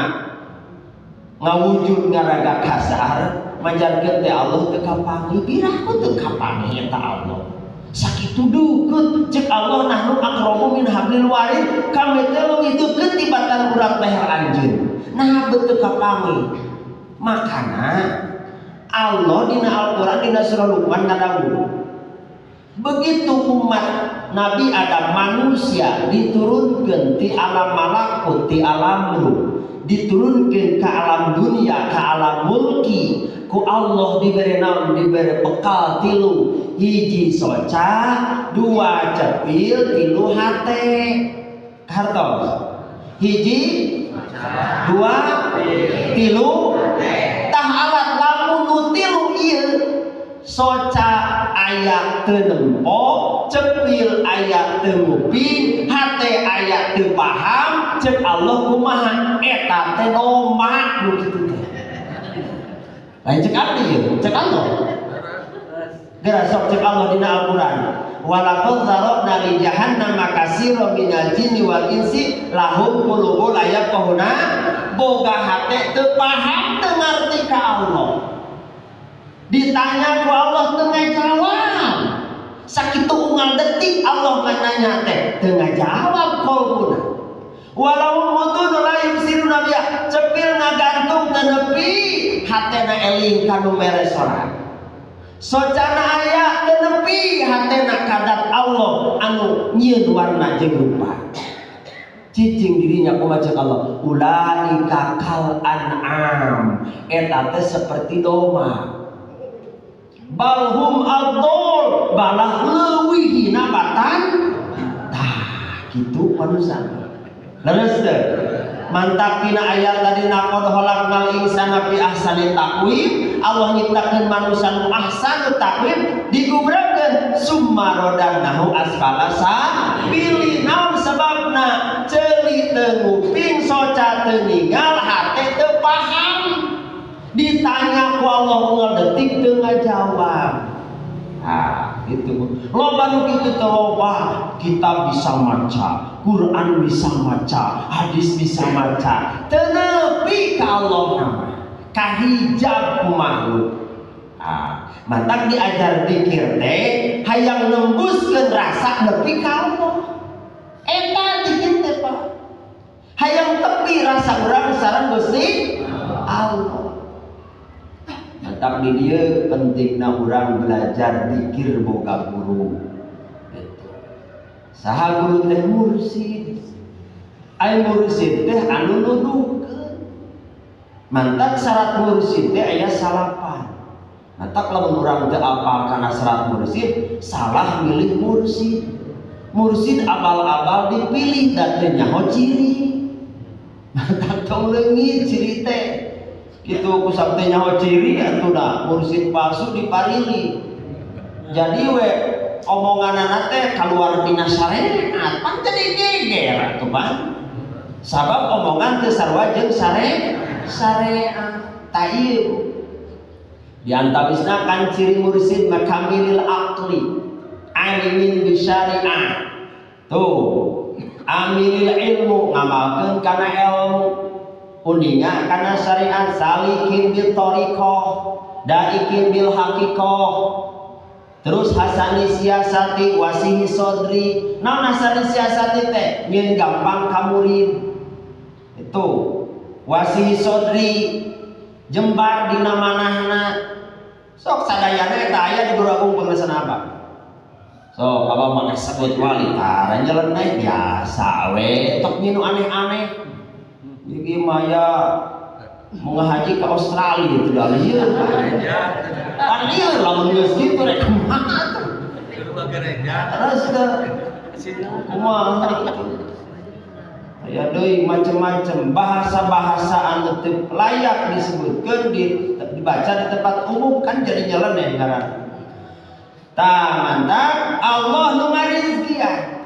ngawujud ngaraga kasar, majarkeun teh Allah teu kapangi, biraku teu kapangi eta Allah. Sakitu dukeut cek Allah nahnu aqrabu min hablil warid, kami teh leuwih deukeut tibatan urang leher anjeun. Nah beuteuk kapangi. Makana Allah dina Al-Qur'an dina surah Luqman ngadawuh, begitu umat Nabi Adam manusia diturunkeun ti alam malakut, ti alam ruh, diturunkeun ka alam dunia, ka alam mulki, ku Allah diberi naon, diberi bekal tilu, hiji soca, dua cepil, tilu hate. Hartos hiji, dua, tilu, tah alat lamun nu tilu ieu soca aya teu nempo, cepil aya teu nguping, hate aya teu paham, cek Allah kumaha eta teh lomba nu kitu teh. Lain cek abdi ieu, cek Allah. Geura sok cek Allah dina Al-Qur'an. Walaqad zara'na li jahannama katsiran minal jinni wal insi lahum qulubun la yafqahuna, boga hate teu paham teu ngarti ka Allah. Ditanya ku Allah teu ngajawab. Sakitu unggal detik Allah nanya teh teu ngajawab qalbuna. Walau mudun la yusir Nabi cepil ngagantung tenepi hatena eling kanu mere sorak. Socana aya tenepi hatena kadat Allah anu nyieun warna jeung rupa. Cicing dirinya kumaha Allah, ulaika kal an'am, eta teh seperti domba. Balhum adol, balah leuwih nabatan. Tah, kitu manusia. Leres teh. Mantap tina ayat tadi naqad khalaqnal insana fi ahsani taqwim. Allah nyiptakeun manusia nu ahsanu taqwim, digubrakeun summa rodanahu asfala safilin. Naon sababna? Ceuli teu nguping, soca teu ninggal, hate teu paham. Ditanya ku Allah unggal detik teu ngajawab. Nah, itu loba nu kitu teh loba. Kita bisa maca, Quran bisa maca, hadis bisa maca, teu nepi ka Allah nama, kahijab ku makhluk. Ah, mantap diajar zikir teh hayang nembuskeun rasa nepi ka Allah. Eta zikir teh Pak. Hayang tepi rasa urang sareng Gusti Allah. Mantap di dieu pentingna urang belajar zikir boga guru. Saha guru teh mursid. Ai mursid teh anu nuduhkeun. Mantap syarat mursid teh aya salapan. Mantap lamun urang teu apal kana syarat mursid, salah milih mursid. Mursid abal-abal dipilih dan teh nyaho ciri. Mantap tong leungit ciri teh. Kitu ku sabte nyaho ciri atuna mursid palsu diparili. Jadi we omonganana teh kaluar tina syariat, pan teh digeger atuh Pan. Sabab omongan teu sarua jeung syariat. Ta ieu di antawisna kan ciri mursid makamilil aqli, alimin bi syariat. Tuh, amilil ilmu ngamalkeun kana ilmu, uninga kana syariat, salikin bil thariqah, daikin bil haqiqah. Terus hasani siasati wasihi sodri. Naon hasani siasati teh? Nyeun gampang ka murid. Itu wasihi sodri, jembar dina manahna. Sok sadayana eta aya di Guru Agung Pengesan Abah. Sok abah mah sebut wali tara nyeleneh biasa we, tok nyinu aneh-aneh. Jadi maya mau ngahaji ke Australia itu dah lieu. Pan ieu lamun geus kitu rek kumaha tuh? Terus kumaha itu? Aya deui macam-macam bahasa-bahasa anu teu layak disebutkeun dibaca di tempat umum kan jadi nyeleneh ngaran. Tah mantap Allah nu ngarizkian.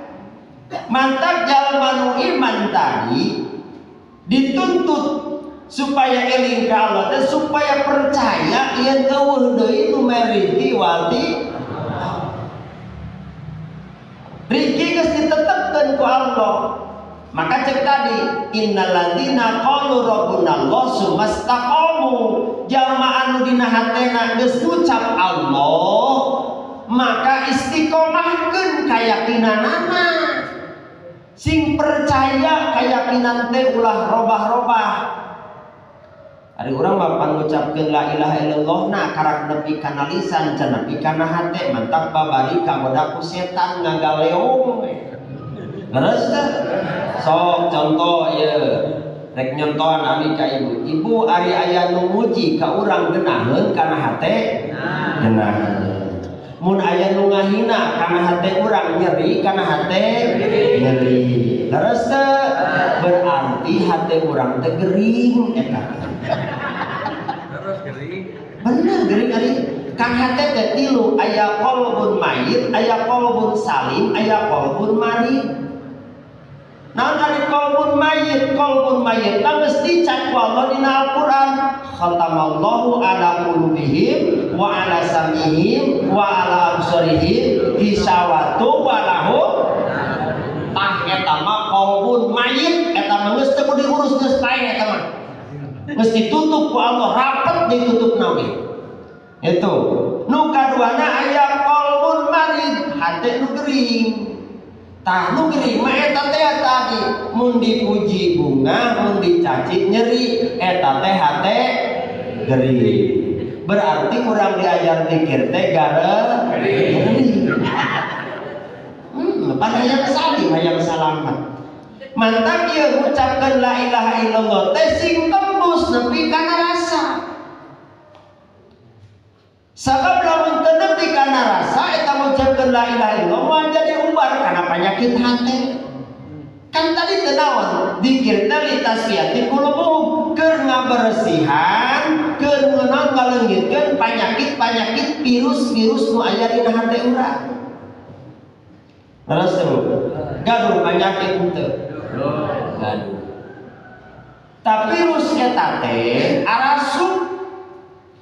Mantap jalma nu iman tadi dituntut supaya eling ka Allah teh supaya percaya yen eueuh deui nu meriti wati rizki geus ditetepkeun ku Allah. Maka cek tadi innal ladzina qalu rabbuna Allah sumastaqamu, jalma anu dina hatena geus ngucap Allah maka istiqomahkeun kayakinanana. Sing percaya keyakinan teh ulah robah-robah. Ari urang mah pangucapkeun la ilaha illallah na karak nepi kana lisan can nepi kana hate mantap babari kagoda ku setan ngagaleong. Leres teh? Sok contoh ieu. Rek nyontohan abi ka ibu. Ibu ari aya nu muji ka urang geunaheun kana hate? Geunaheun. Mun aya nu ngahina kana hate urang nyeri kana hate nyeri. Leres teh? Berarti hate urang teh gering eta. Terus gering. Bener gering ari. Kang hate teh tilu, aya qalbun mayit, aya qalbun salim, aya qalbun marid. Naon ari qalbun mayit? Qalbun mayit tah mesti dicak ku Allah dina Al-Qur'an. Khatamallahu ala qulubihim wa ala sam'ihim wa ala absarihim hisawatu wa lahum. Tah eta mah qalbun mayit, eta mah geus teu diurus geus pae eta mah. Geus ditutup ku Allah, rapet ditutupna oge. Itu. Nu kaduana aya qalbun marid, hate nu gering. Tah nu geuning mah eta teh tadi mun dipuji bunga, mun dicaci nyeri, eta teh hate geuring. Berarti urang diajar zikir teh geuring. Padahal salim hayang salamat. Mantap ieu ngucapkeun la ilaha illallah teh sing tembus nepi kana rasa. Sabab lamun teu nepi kana rasa eta ngucapkeun la ilaha illallah moal jadi ubar kana panyakit hate. Kan tadi teu naon zikir teh litasfiyati qulubuhum keur ngabersihan, keur meunang ngaleungitkeun panyakit-panyakit virus-virus nu aya dina hate urang. Terus gaduh penyakit henteu. Gaduh. Tapi virus eta teh arasup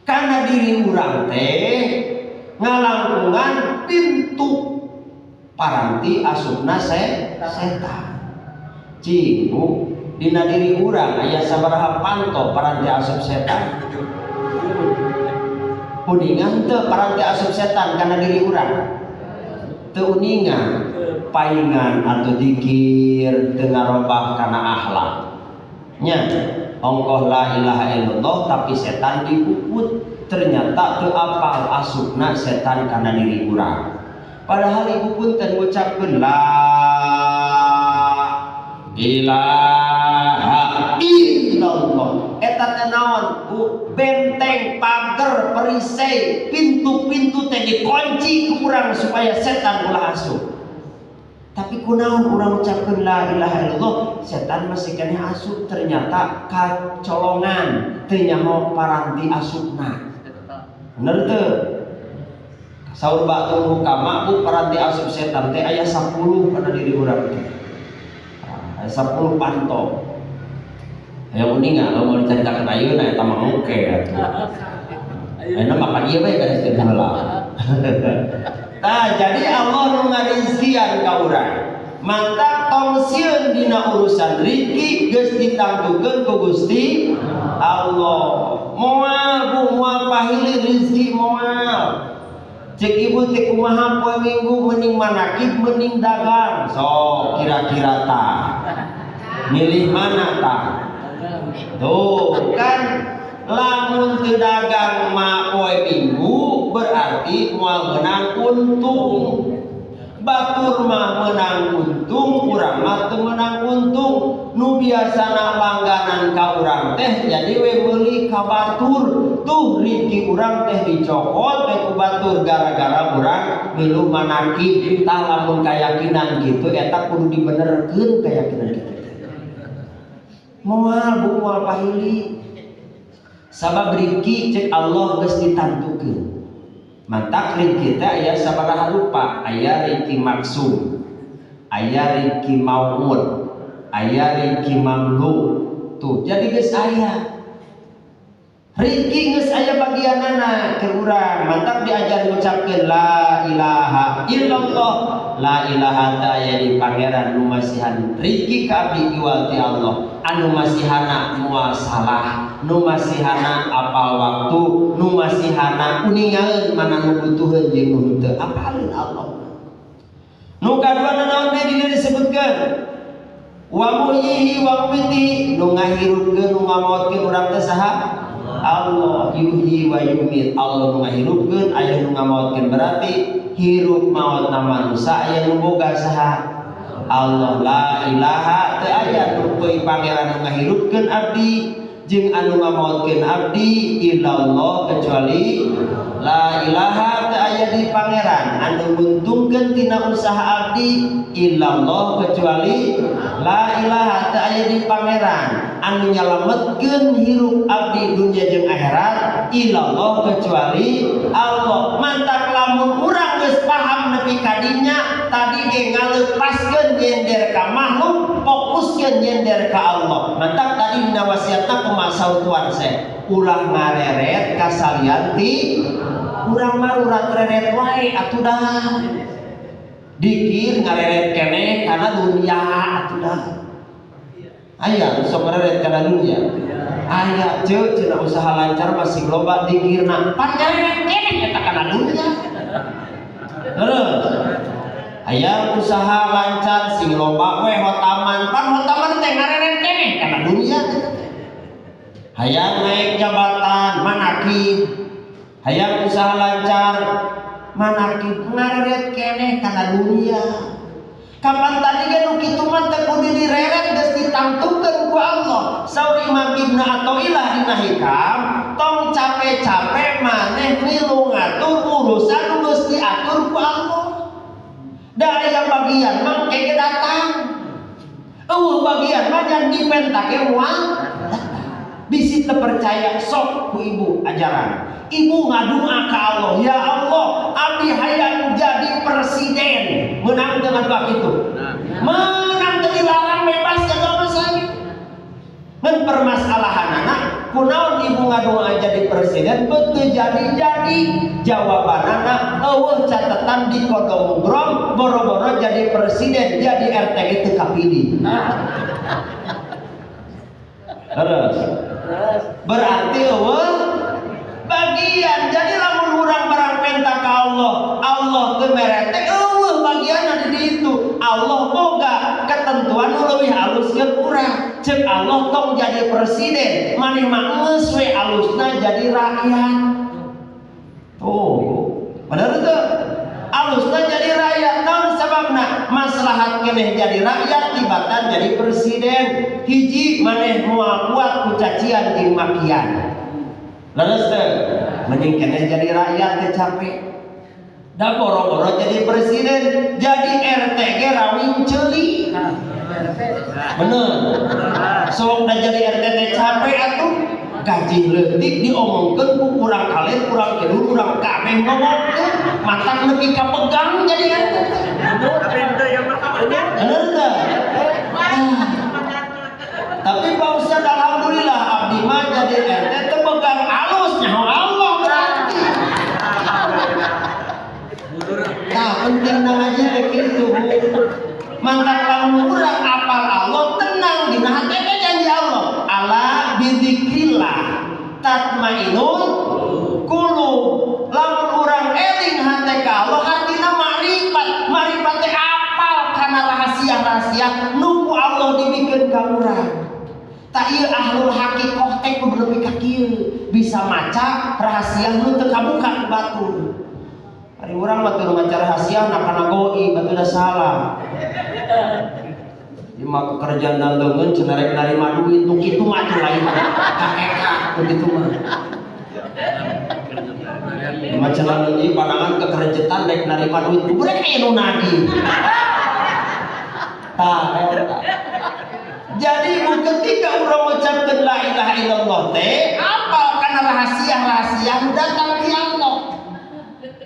kana diri urang teh ngalangkungan pintu paranti asupna setan. Cibu dina diri urang aya sabaraha panto paranti asup setan. Uningan teu paranti asup setan kana diri urang. Teu uningan paingan atau dikir teu ngarobah kana akhlak. Nya ongkoh la ilaha illallah tapi setan dipuput ternyata teu apal asupna setan kana diri urang. Padahal ibu punten ngucapkeun la ilaha illallah eta teh naon benteng pagar perisai pintu-pintu teh dikunci ku urang supaya setan ulah asup. Tapi kunaon urang ucapkeun la ilaha illallah setan masih keneh asup ternyata kacolongan teu nyaho paranti asupna. Bener teu? Saur batu hukama bu paranti asup setan teh aya 10 kana diri urang teh. Aya 10 panto. Aya uningan lamun dicaritakeun ayeuna eta mah oke atuh. Ayeuna makan ieu bae garis teu heula. Nah, jadi Allah nu ngarizkian ka urang. Mantap tong sieun dina urusan rezeki geus ditangtukeun ku Gusti Allah. Moal bu moal pahili rezeki moal. Cek ibu teh kumaha poe Minggu mending manakib mending dagang. Sok kira-kira tah. Milih mana tah? Tuh kan lamun teu dagang mah poe Minggu berarti moal menang untung. Batur mah menang untung, urang mah teu menang untung. Nu biasana langganan ka urang teh jadi we meuli ka batur. Tuh riki urang teh dicokot we ku batur gara-gara urang milu manakib. Tah lamun kayakinan kitu eta kudu dibenerkeun kayakinan kitu. Moal bu moal pahili. Sabab riki cek Allah geus ditantukeun. Mantak rezeki teh aya sabaraha rupa, aya rezeki maksum, aya rezeki maumud, aya rezeki mamluk. Tuh, jadi geus aya. Rezeki geus aya bagianana ke urang. Mantak diajar ngucapkeun la ilaha illallah. La ilaha ta aya di pangeran nu masihan rezeki ka abdi iwal ti Allah. Anu masihana moal salah, nu masihana apal waktu, nu masihana uningaeun mana nu butuheun jeung nu henteu apalin Allah. Nu kaduana naon teh dina disebutkeun wa muhyihi wa mumiti, nu ngahirupkeun nu ngamaotkeun urang teh saha? Allah. Yuhyi wa yumit, Allah nu ngahirupkeun aya nu ngamaotkeun berarti hirup maotna manusia aya nu boga saha? Allah. La ilaha teu aya nu poe pangeran nu ngahirupkeun abdi jeung anu ngamaotkeun abdi illallah kecuali la ilaha teu aya di pangeran anu nguntungkeun tina usaha abdi illallah kecuali la ilaha teu aya di pangeran anu nyalametkeun hirup abdi dunya jeung akhirat illallah kecuali Allah. Mantak lamun urang geus paham nepi ka dinya tadi ge ngaleupaskeun nyender ka makhluk fokuskeun nyender ka Allah. Mantak tadi dina wasiatna kumaha sautuan se ulah ngareret ka salian ti urang mah urat reret wae atuh dah. Dikir ngareret keneh kana dunya atuh dah. Aya sok ngareret kana dunya. Aya ceuk cenah usaha lancar masih loba dikirna pan ngareret keneh eta kana dunya. Terus aya usaha lancar loba we hotaman teh ngareren keneh kana dunia. Hayang naik jabatan manakib, hayang usaha lancar manakib, ngareret keneh kana dunia. Kapan tadi ge nu kitu mah teu kudu direret geus ditamtukeun ku Allah. Saur Imam Ibnu Athaillah dina hikam, tong capek-capek maneh milu ngatur urusan nu geus diatur ku Allah. Da aya bagian mah kege datang. Eueuh bagian mah yang dipentake moal bisi terpercaya sok ku ibu ajaran. Ibu ngadua ka Allah, ya Allah, abdi hayang jadi presiden. Menang dengan bab itu. Menang jadi larang bebas agama saya. Ngan permasalahanana kunaon ibu ngadua jadi presiden betul jadi jawabanana eueuh catatan di kodong grom boro-boro jadi presiden jadi RT teu kapilih. Terus berarti bagian jadi lamun urang barang penta ka Allah teu mere teh bagian ada di itu. Allah boga ketentuan nu leuwih halus ke urang. Ceuk Allah tong jadi presiden, maneh mah geus we alusna jadi rakyat. Bener teu? Alusna jadi rakyat, naon sababna? Maslahat keneh jadi rakyat tibatan jadi presiden. Hiji maneh moal kuat ku cacian jeung makian. Leres teh, mending keneh jadi rakyat teh capek. Da boro-boro jadi presiden, jadi RT ge rawing ceuli. Bener. Sok da jadi RT teh capek atuh. Gaji leutik diomongkeun ku urang kaler, urang kidul, urang kabeh ngomongkeun. Matang leuwih kapegang jadi RT teh. Bener teh? Tapi Pak Ustaz alhamdulillah abdi mah jadi RT teh pegang alus nyaho Allah berarti. Nah penting aja begitu. Mantap lamun urang apal Allah tenang dina hate teh janji Allah. Ala bizikrillah tatmainun qulub. Lamun urang eling hate ka Allah hatina marifat teh apal kana rahasia-rahasia nu ku Allah dibikeun ka urang. Tak ieu ahlul haqiqah teh kudu nepi ka kieu bisa maca rahasia nu teu kabuka ku batur. Ari urang mah teu maca rahasia kana goi batu da salah. Ieu mah kerjaan dandeungeun cenah rek narima duit nu kitu mah teu lain kakeka begitu mah. Macam lagi pandangan kekerjetan rek narima duit ku rek aya nu nagih. Jadi ketika urang mengucapkan la ilaha illallah teh apa karena rahasia-rahasia nu datang ti Allah.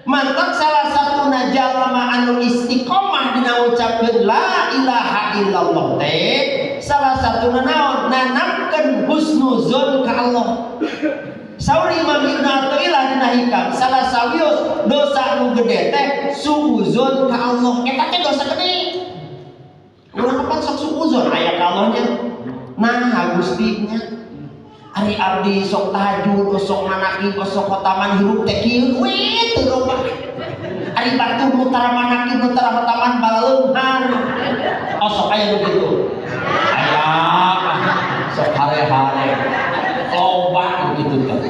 Mantap salah satu jalma anu istiqomah dina ngucapkeun la ilaha illallah teh salah satu naon nanamkeun husnuzon ka Allah. Saur Imam Ibnu Athaillah dina hikam salah sawios dosa nu gede teh suuzon ka Allah. Eta teh dosa gede. Urang apa sok suuzon aya ka Allahnya. Nah Gustinya ari abdi sok tahajud, sok manakib, sok khotaman hirup teh kieu we teu loba. Ari batur nu tara manakib, nu tara khotaman baleunghar. Sok aya begitu. Aya sok hare-hare. Loba gitu teh.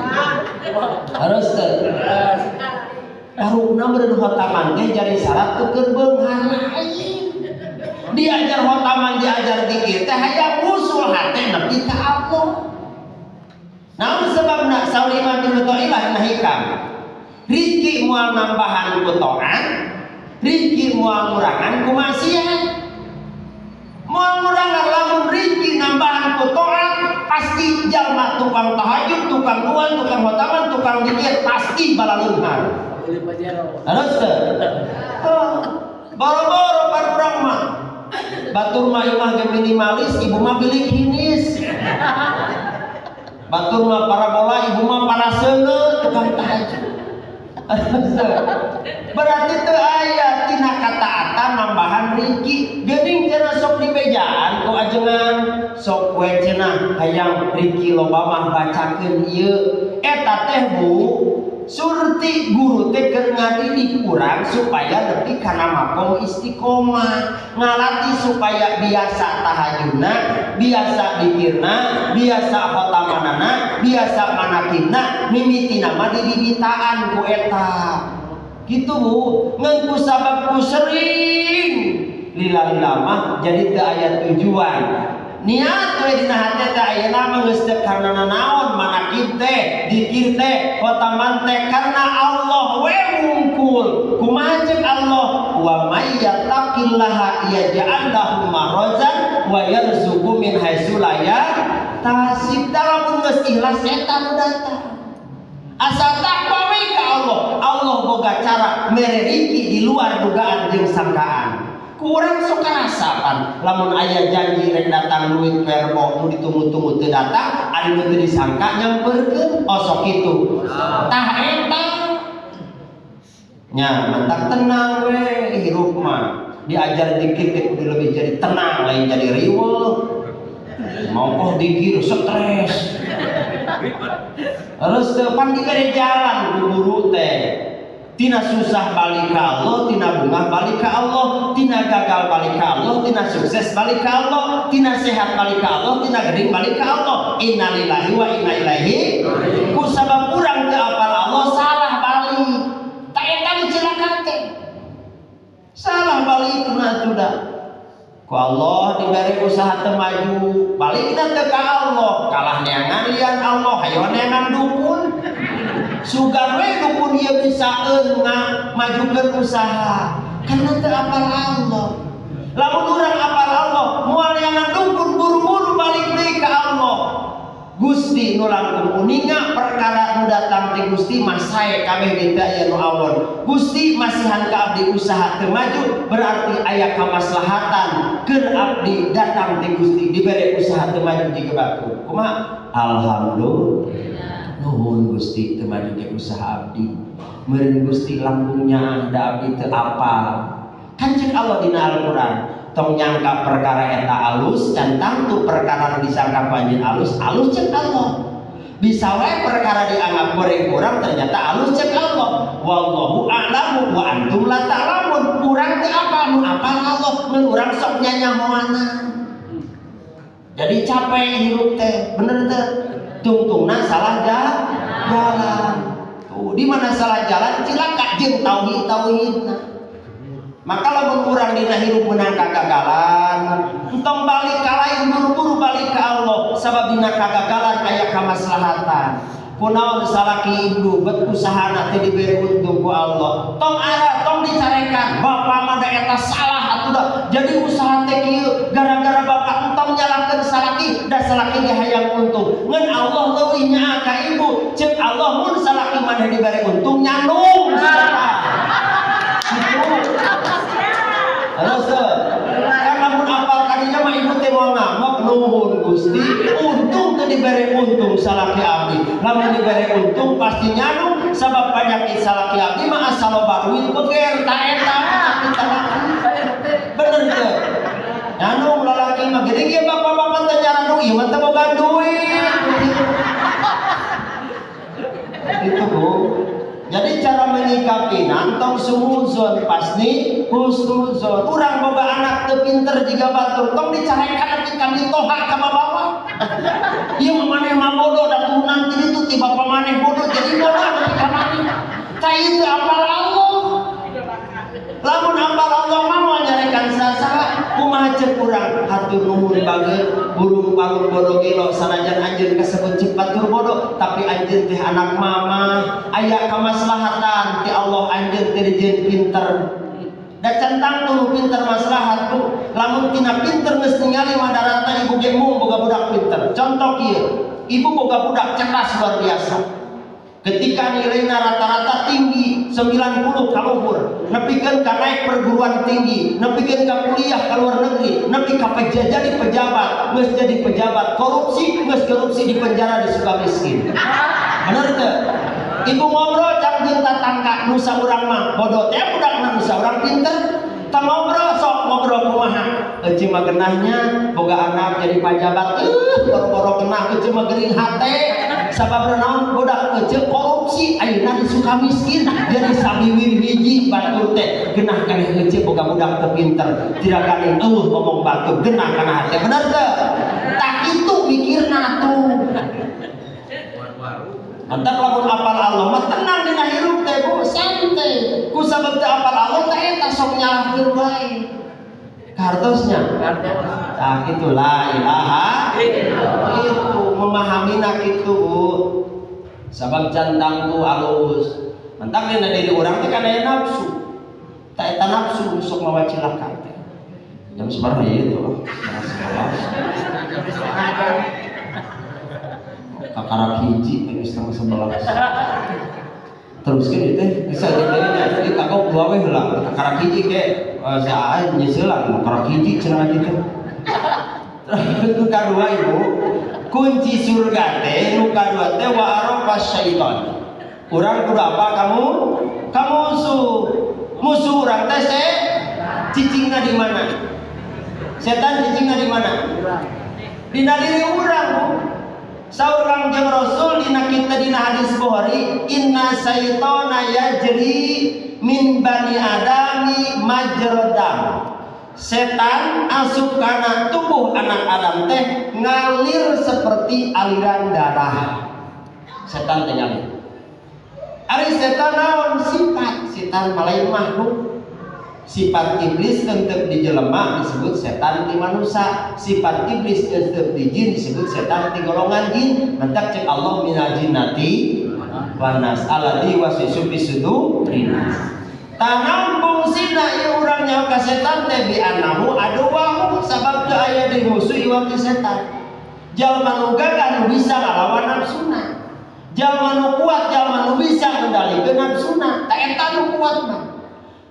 Harus teh. Karuna meureun khotaman teh jadi syarat teu keur beunghar lain. Diajar khotaman, diajar zikir teh hayang usul hate nepi ka Allah. Namun sebabna saur Imam Ibnu Athaillah hikam rizki moal nambahan ku taat, rizki moal ngurangan ku maksiat. Moal ngurangan lamun rizki nambahan ku taat pasti jalma tukang tahajud, tukang nuan, tukang khotaman, tukang zikir pasti balaleunghar. Harus teh. Boro-boro parurang mah batur mah imah ge minimalis, ibu mah bilik hinis. Batur mah parabola, ibu mah paraseuneu tukang tahajud. Berarti teu aya tina kataatan nambahan rezeki. Geuning cenah sok dibejaan ku ajengan, sok we cenah hayang rezeki loba mah bacakeun ieu. Eta teh Bu surti guru teh keur ngadidik urang supaya nepi kana makom istiqomah, ngalatih supaya biasa tahajudna, biasa dzikirna, biasa khotamanana, biasa manakibna, mimiti nama dididitaan ku eta. Gitu Bu, ngan ku sabab ku sering lila-lila mah jadi teu aya tujuan. Niat we dina hate teh ayeuna mah geus teu karna naon manakib teh, dzikir teh, khotaman teh karna Allah we wungkul. Kumaha ceuk Allah? Wa may yattaqillaha yaj'al lahu makhrajan wa yarzuqhu min haitsu la yahtasib. Lamun geus ikhlas eta nu datang. Asa takwa we ka Allah. Allah boga cara mere rezeki di luar dugaan jeung sangkaan. Kurang sok karasapan lamun aya janji rek datang duit perbo nu ditunggu-tunggu teu datang, anu teu disangka nyamperkeun osok kitu. Tah eta nya mentak tenang we hirup mah. Diajar dikit teh kudu lebih jadi tenang lain jadi riweuh. Mongkoh dikir stres. Terus depan diberi jalan guru teh. Tina susah balik ke Allah, tina bunga balik ke Allah, tina gagal balik ke Allah, tina sukses balik ke Allah, tina sehat balik ke Allah, tina gering balik ke Allah. Inna lillahi wa inna ilaihi. Ku sabab urang teu apal Allah salah balik. Tak eta dicilakan teh. Salah balik kena tudah. Ku Allah diberi usaha teu maju, balikna teu ka Allah, kalah neangan lian Allah, hayo neangan dukun. Sugan we dukun ieu bisa majukeun usaha karena teu apal Allah. Lamun urang apal Allah, moal neangan dukun buru-buru balik deui ka Allah. Gusti nu langkung uninga perkara nu datang ti Gusti mah sae kabeh teh aya nu awon. Gusti masihan ka abdi usaha teu maju berarti aya kamaslahatan keur abdi datang ti Gusti dibere usaha teu maju jiga baku. Kumaha? Alhamdulillah. Nuhun Gusti teu maju ge usaha abdi. Meureun Gusti langkungnya da abdi teu apal. Kan ceuk Allah dina Al-Qur'an, tong nyangka perkara eta alus dan tangtu perkara disangka panjeun alus ceuk Allah. Bisa wae perkara dianggap goreng kurang ternyata alus ceuk Allah. Wallahu a'lamu wa antum la ta'lamun. Urang teu apal, nu apal Allah, mun urang sok nyanyahoana. Jadi capek hirup teh, bener teh. Tungtungna salah jalan. Tuh, di mana salah jalan cilaka jeung tauhidna. Maka lamun urang dina hirup meunang kagagalan, entong balik ka lain buru-buru balik ka Allah, sabab dina kagagalan aya kamaslahatan. Kunaon salaki ibu bet usahana teh diberi untung ku Allah. Tong ara tong dicarekan, bapa mah da eta salah atuh. Jadi usaha teh kieu gara-gara bapak entong nyalakeun salaki, da salaki ge hayang untung. Ngan Allah leuwih nyaa ka ibu, ceuk Allah mun salaki maneh diberi untung nyandung salah. Terus kan lamun apal kadinya mah ibu teh moal ngamok nuhun Gusti, untung teu dibere untung salaki abdi. Lamun dibere untung pasti nyandung sabab panyakit salaki abdi mah asal loba duit beger ta eta bener teu. Nyandung lalaki mah gede ge bapak-bapak teh nyandung ieu mah teu boga duit. Itu Bu. Jadi cara menyikapi nantong sumudzon pasti husnuzon. Urang boga anak teu pinter jiga batur tong dicarekan nepi ka mitoha ka babawa. Ieu mah maneh mah bodoh da turunan ti ditu ti bapa maneh bodoh jadi bodoh nepi ka maneh. Cai teu apal Allah. Lamun apal Allah mah moal nyarekan saha kumaha ceuk urang hatur nuhun bageut burung bangun bodoh gelo sanajan anjeun kasebut ceuk batur bodoh tapi anjeun teh anak mama aya kamaslahatan ti Allah anjeun teh dijieun pinter da centang tuh pinter maslahat tuh lamun tina pinter geus ningali madaratna ibu ge mung boga budak pinter. Contoh kieu ibu boga budak cerdas luar biasa. Ketika nilainya rata-rata tinggi 90 kaluhur, nepikeun ka naik perguruan tinggi, nepikeun ka kuliah ka luar negeri, nepi ka jadi pejabat, geus jadi pejabat korupsi, geus korupsi di penjara di Sukamiskin. Bener teu? Ibu ngobrol cang jeung tatangga nu saurang mah bodoh teh budakna nu saurang pinter. Tang ngobrol sok ngobrol kumaha? Eueuh mah geunahnya boga anak jadi pejabat, boro-boro genah eueuh mah geuring hate. Sabab naon budak kecil korupsi ayeuna di Sukamiskin jadi sabiwir hiji batur teh genah kana kecil boga budak teu pinter tidak kali ngomong batur genah kana hate bener teu tak itu mikirna tuh mantap lamun apal Allah mah tenang dina hirup teh Bu santai ku sabab teu apal Allah teh eta sok nyalahkeun wae kartosnya nah itu la ilaha illallah itu memahaminak itu Bu sabab jantang tu alus mantap dina diri urang teh kana aya nafsu tak eta nafsu sok mawa cilaka teh jam seberapa ieu tuh kakarak hiji setengah 11 terus kan itu bisa jadi kakak dua weh lah kakarak hiji ke saya nyeselan kakarak hiji cenah gitu terus kadua ibu kunci surga teh nu kadua teh wa arafa syaitan urang kudu apa kamu musuh urang teh cicingna di mana setan cicingna di mana dina diri urang Bu saur Kangjeng Rasul dina kita dina hadis Bukhari inna syaitana yajri min bani adami majrodam setan asup kana tubuh anak Adam teh ngalir seperti aliran darah setan teh ngalir ari setan naon sifat setan malain makhluk sifat iblis tentep di jelema disebut setan ti manusia sifat iblis tentep di jin disebut setan ti golongan jin mentak cek Allah minal jinnati wanas alladzi waswisu fi sudurin tanam fungsina ieu urang nyaho ka setan teh bi annahu aduwahu sabab teu aya di musuh ieu ti setan jalma nu gagah nu bisa ngalawan nafsuna jalma nu kuat jalma nu bisa ngendalikeun nafsuna ta eta nu kuat mah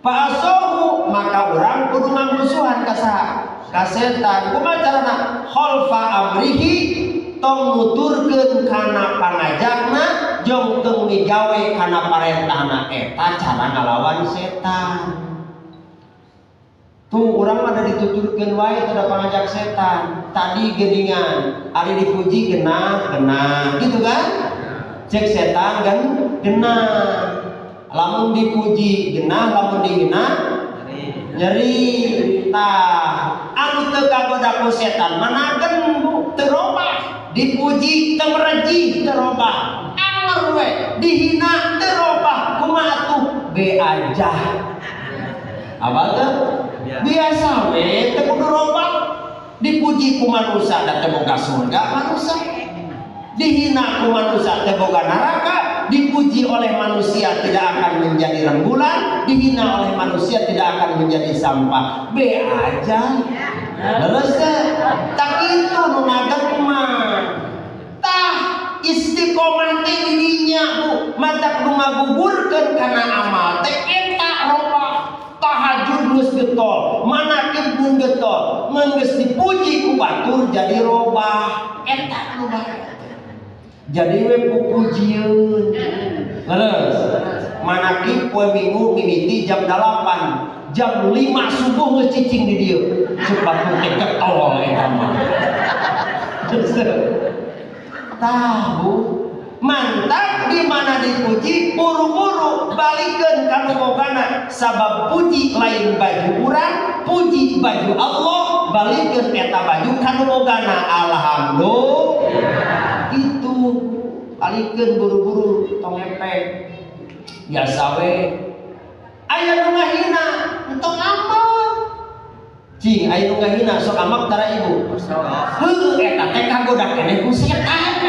Fa'asohu maka orang kudu mangmusuhan ka saha ka setan kumaha carana khalfa amrihi tong nuturkeun kana pangajakna jeung teu migawe kana parentahna eta cara ngalawan setan tuh urang mah da dituturkeun wae teu da pangajak setan tadi geuningan ari dipuji genah gitu kan cek setan kan genah lamun dipuji genah lamun dihina nyeri tah anu teu kagoda ku setan managen Bu teu robah dipuji teu mereji teu robah anger we dihina teu robah kumaha atuh be aja apa teh biasa we teu kudu robah dipuji ku manusia da teu boga surga manusia dihina ku manusia teu boga neraka dipuji oleh manusia tidak akan menjadi rembulan dihina oleh manusia tidak akan menjadi sampah be aja terus tak itu nu ngaget mah tah istiqomah teh dirinya Bu matak nu ngagugurkeun kana amal teh eta robah tahajud geus getol manakib pun getol mun geus dipuji ku batur jadi robah eta nu jadi we pupujieun terus manakib poe minggu mimiti jam 8 jam 5 subuh geus cicing di dieu cepat teh ketol eta mah tahu mantap di mana dipuji buru-buru balikeun ka nu bogana sabab puji lain baju urang puji baju Allah balikeun eta baju ka nu bogana alhamdulillah itu balikeun buru-buru tong epek biasa we aya nu ngahina entong amak cing aya nu ngahina sok amak tara ibu heuh eta teh kagoda keneh ku setan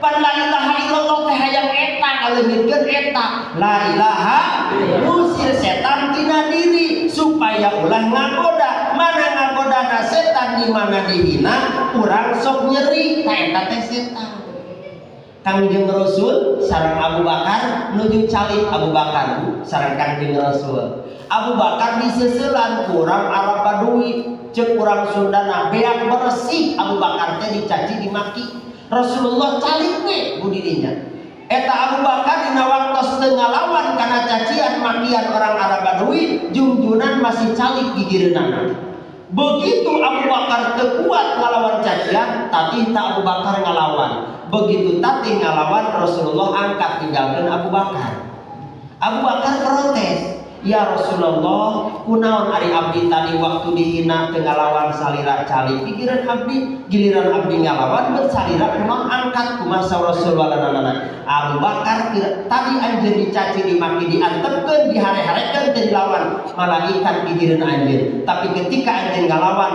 pan la ilaha illallah teh hayang eta kaleungkeun eta la ilaha musir setan tina diri supaya ulah ngagoda mana ngagodana setan di mana dihina urang sok nyeri ta eta teh setan Kangjeng Rasul sareng Abu Bakar nuju calip Abu Bakar sareng Kangjeng Rasul Abu Bakar diseuselan kurang Arab Badui ceuk urang Sundana beak bersih Abu Bakar teh dicaci dimaki Rasulullah calip we budirinya eta Abu Bakar dina waktos teu ngalawan kana cacian makian orang Arab Badui jungjunan masih calip gigireunana Begitu Abu Bakar kuat ngalawan cacian, tapi tak Abu Bakar ngalawan. Begitu tati ngalawan, Rasulullah angkat tinggalkan Abu Bakar. Abu Bakar protes, ya Rasulullah, kunaon ari abdi tadi waktu dihina teu ngalawan salira cali. Giliran abdi ngalawan bet salira kunaon angkat kumasa Rasulullah lanana. Abu Bakar tadi anjeun dicaci dimaki diantepkeun dihare-harekeun teu dilawan malaikat gigireun anjeun. Tapi ketika anjeun ngalawan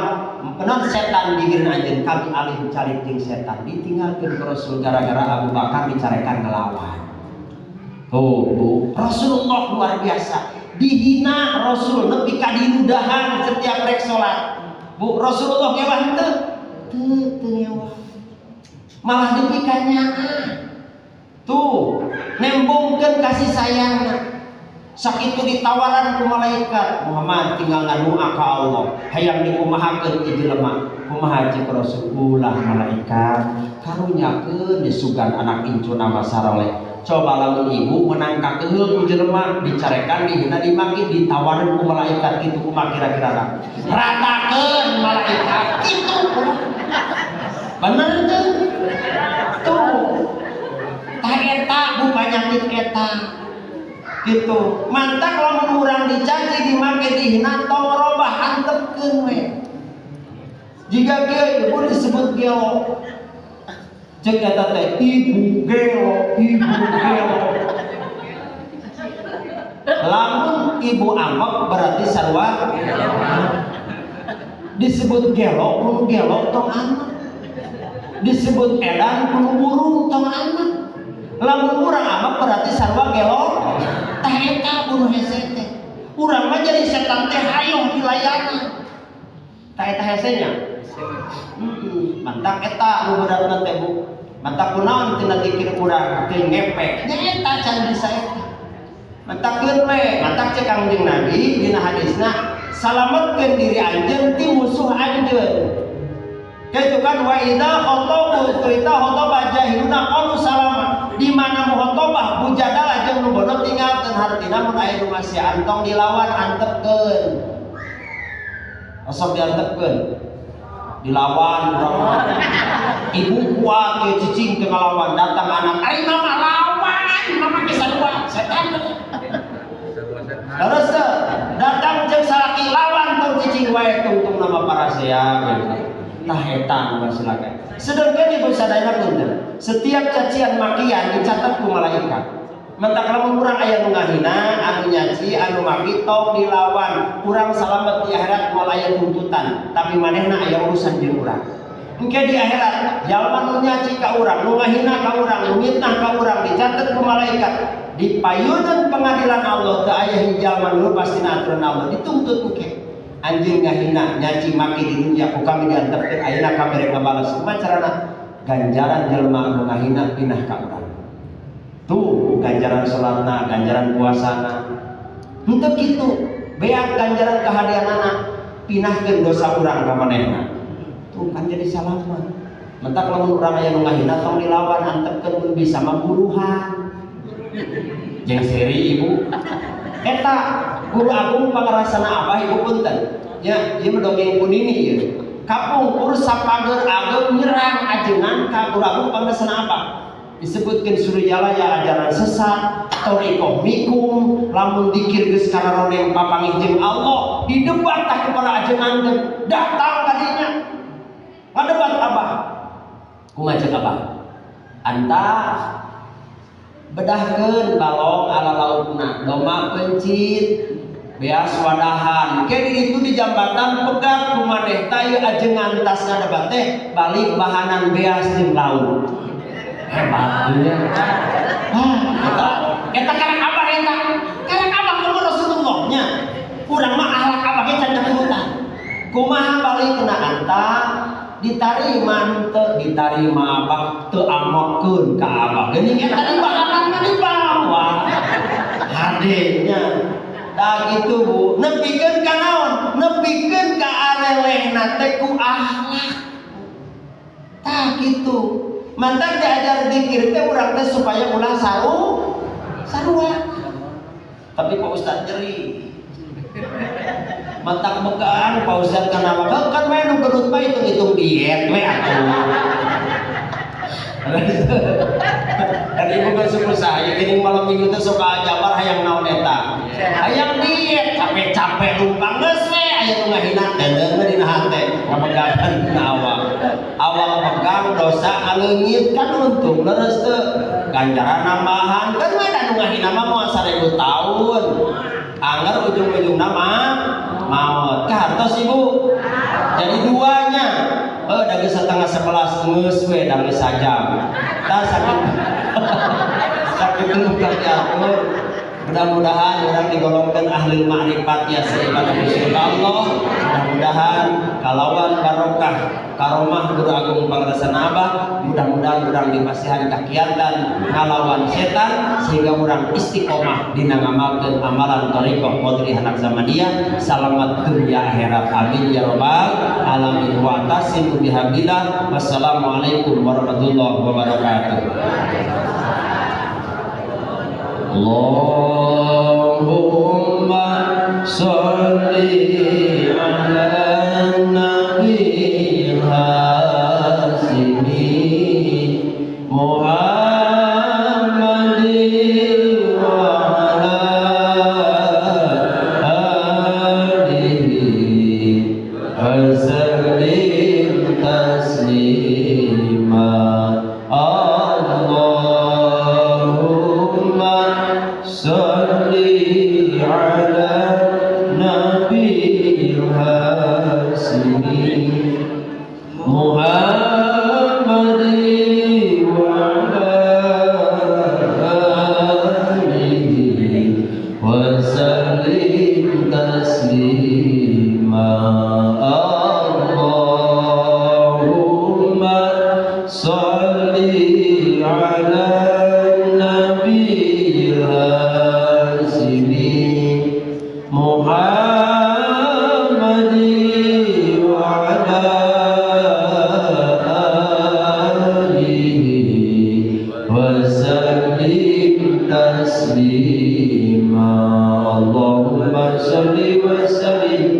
kenon setan gigireun anjeun, kami alih cari ting setan ditinggalkeun ke Rasul gara-gara Abu Bakar dicarekan ngelawan. Rasulullah luar biasa. Dihina Rasul nepi ka diludahan setiap rek salat. Rasulullah ngewah teu ngewah. Malah nepi ka nyaan. Tuh, nembongkeun kasih sayangna. Sakitu ditawaran ku malaikat, Muhammad tinggal ngadua ka Allah. Hayang dikumahakeun ieu jelema. Kumaha cek Rasul ulah malaikat, karunyakeun disugan anak incu nama saroleh. Coba lamun ibu menangkap keheul ku jelema dicarekan dihina dimaki ditawarin ku malaikat itu kumaha kira-kira ratakeun malaikat itu bener tuh tah eta bu penyakit eta gitu mantak lamun urang dicaci dimaki dihina tong robah antepkeun we jika kieu ibu disebut gelo cek eta teh ibu gelo. Lamun ibu amek berarti sarua disebut gelo kudu gelo tong amek. Disebut edan kudu burung tong amek. Lamun urang amek berarti sarua gelo. Tah eta bunuh hese teh. Urang mah jadi setan teh hayong dilayani. Tah eta hesenya. Mantak eta nu beratna teh Bu. Mantak kunaon tina dikir urang teu ngepek. Nya eta can bisa eta. Mantakkeun we, mantak cek Kangjeng Nabi dina hadisna salametkeun diri anjeun ti musuh anjeun. Kaitu kan wa idza khatabu tuita khataba jahiluna qalu salama. Di mana mu khatobah bujadalah jeung nu bodoh tinggalkeun hartina mun aya nu masih antong dilawan antepkeun. Osok diantepkeun. Dilawan urang ibu kuat ke cicing ke ngalawan datang anak ari mama lawan mama ke sarua setan terus datang jeung salaki lawan tong cicing wae tungtung nama parasea tah eta nu silakan sedengkeun ibu sadayana punten setiap cacian makian dicatat ku malaikat. Mentak lamun urang aya nu ngahina, anu nyaci, anu maki tong dilawan. Urang salamet di akhirat moal aya tuntutan, tapi manehna aya urusan jeung urang. Engke di akhirat, jalma nu nyaci ka urang, nu ngahina ka urang, nu mitnah ka urang dicatet ku malaikat. Di payeunan pengadilan Allah teu aya jalma nu pastina aturan Allah dituntut engke. Anjeun ngahina, nyaci maki di dunya ku kami diantepkeun ayeuna kami rek ngabales. Kumaha carana? Ganjaran jalma anu ngahina pinah ka urang. Tuh ganjaran salatna, ganjaran puasana. Henteu kitu, beak ganjaran kahadianana pinahkeun dosa urang ka manehna. Tuh kan jadi salamat. Mentak lamun urang aya nu ngahina tong dilawan antepkeun mun bisa mah buruhan. Jeung seri ibu. Eta guru agung pangarasana Abah ibu punten. Nya ieu dongeng punini ieu. Kapung urus sapager agem nyerang ajengan ka guru agung pangarasana Abah. Disebutkan Suryalaya ajaran sesat, torikoh mikum, lamun dikir geus kararoneng papangih jeung Allah, didebat tah kepada ajengan datang kadinya. Ngadebat Abah. Kumaha ceuk Abah? Anta bedahkeun balong ala lautna, doma pencit, beas wadahan. Ke di ditu di jambatan pegat kumaneh tah ieu ajengan tas ngadebat teh balik bahanan beas jeung laut. Hebat dunia. Eta karek Abah eta. Karek Abah kudu Rasulullahnya. Urang mah ahlak Abah ge can keturutan. Kumaha balikeuna anta ditarima henteu ditarima Abah teu amokkeun ka Abah. Geuning eta di bahanna dibawa. Hadenya. Da kitu Bu, nepikeun ka naon? Nepikeun ka arelehna teh ku ahlak. Tah kitu. Mantak diajar dikir teh urang teh supaya ulah sarua. Tapi Pak Ustaz jeri. Matak megaan Pak Ustaz kenapa kan we nu gedut mah hitung diet we atuh. Dan ibu kan suku saya gini malam minggu itu suka jabar hayang naon eta. Hayang diet capek-capek lumpang geus we aya nu ngahina dendeung dina hate kapegadan dina awak. Awak pegang dosa ngaleungit kan untung leres teu ganjaran nambahan kan we da nu ngahina mah moal 1000 tahun. Angger ujung-ujungna mah maut. Kahartos ibu. Jadi duanya. Dari setengah 11 ngeus we da geus sajam. Tah sakit. Sakit teu diatur. Mudah-mudahan orang digolongkan ahli ma'rifat ya seibadah Gusti Allah. Mudah-mudahan kalawan barokah karomah Guru Agung Pangrasana Abah, mudah-mudahan orang dipasihan kakiatan ngalawan setan sehingga orang istiqomah dina ngamalkeun amalan thariqah qadri anak zamaniyah salamat dunya akhirat amin ya rabbal alamin wa tasimu bihabillah. Wassalamualaikum warahmatullahi wabarakatuh. Allahumma sholli ala nabiyil hasimi Muhammadin wa ala alihi wa sallim taslima. Salli ala nabiyil hasimi Muhammadin wa ala alihi wa sallim taslima. Allahumma salli ala Muhammadin wa ala alihi wa sallim taslima. Allahumma salli wa sallim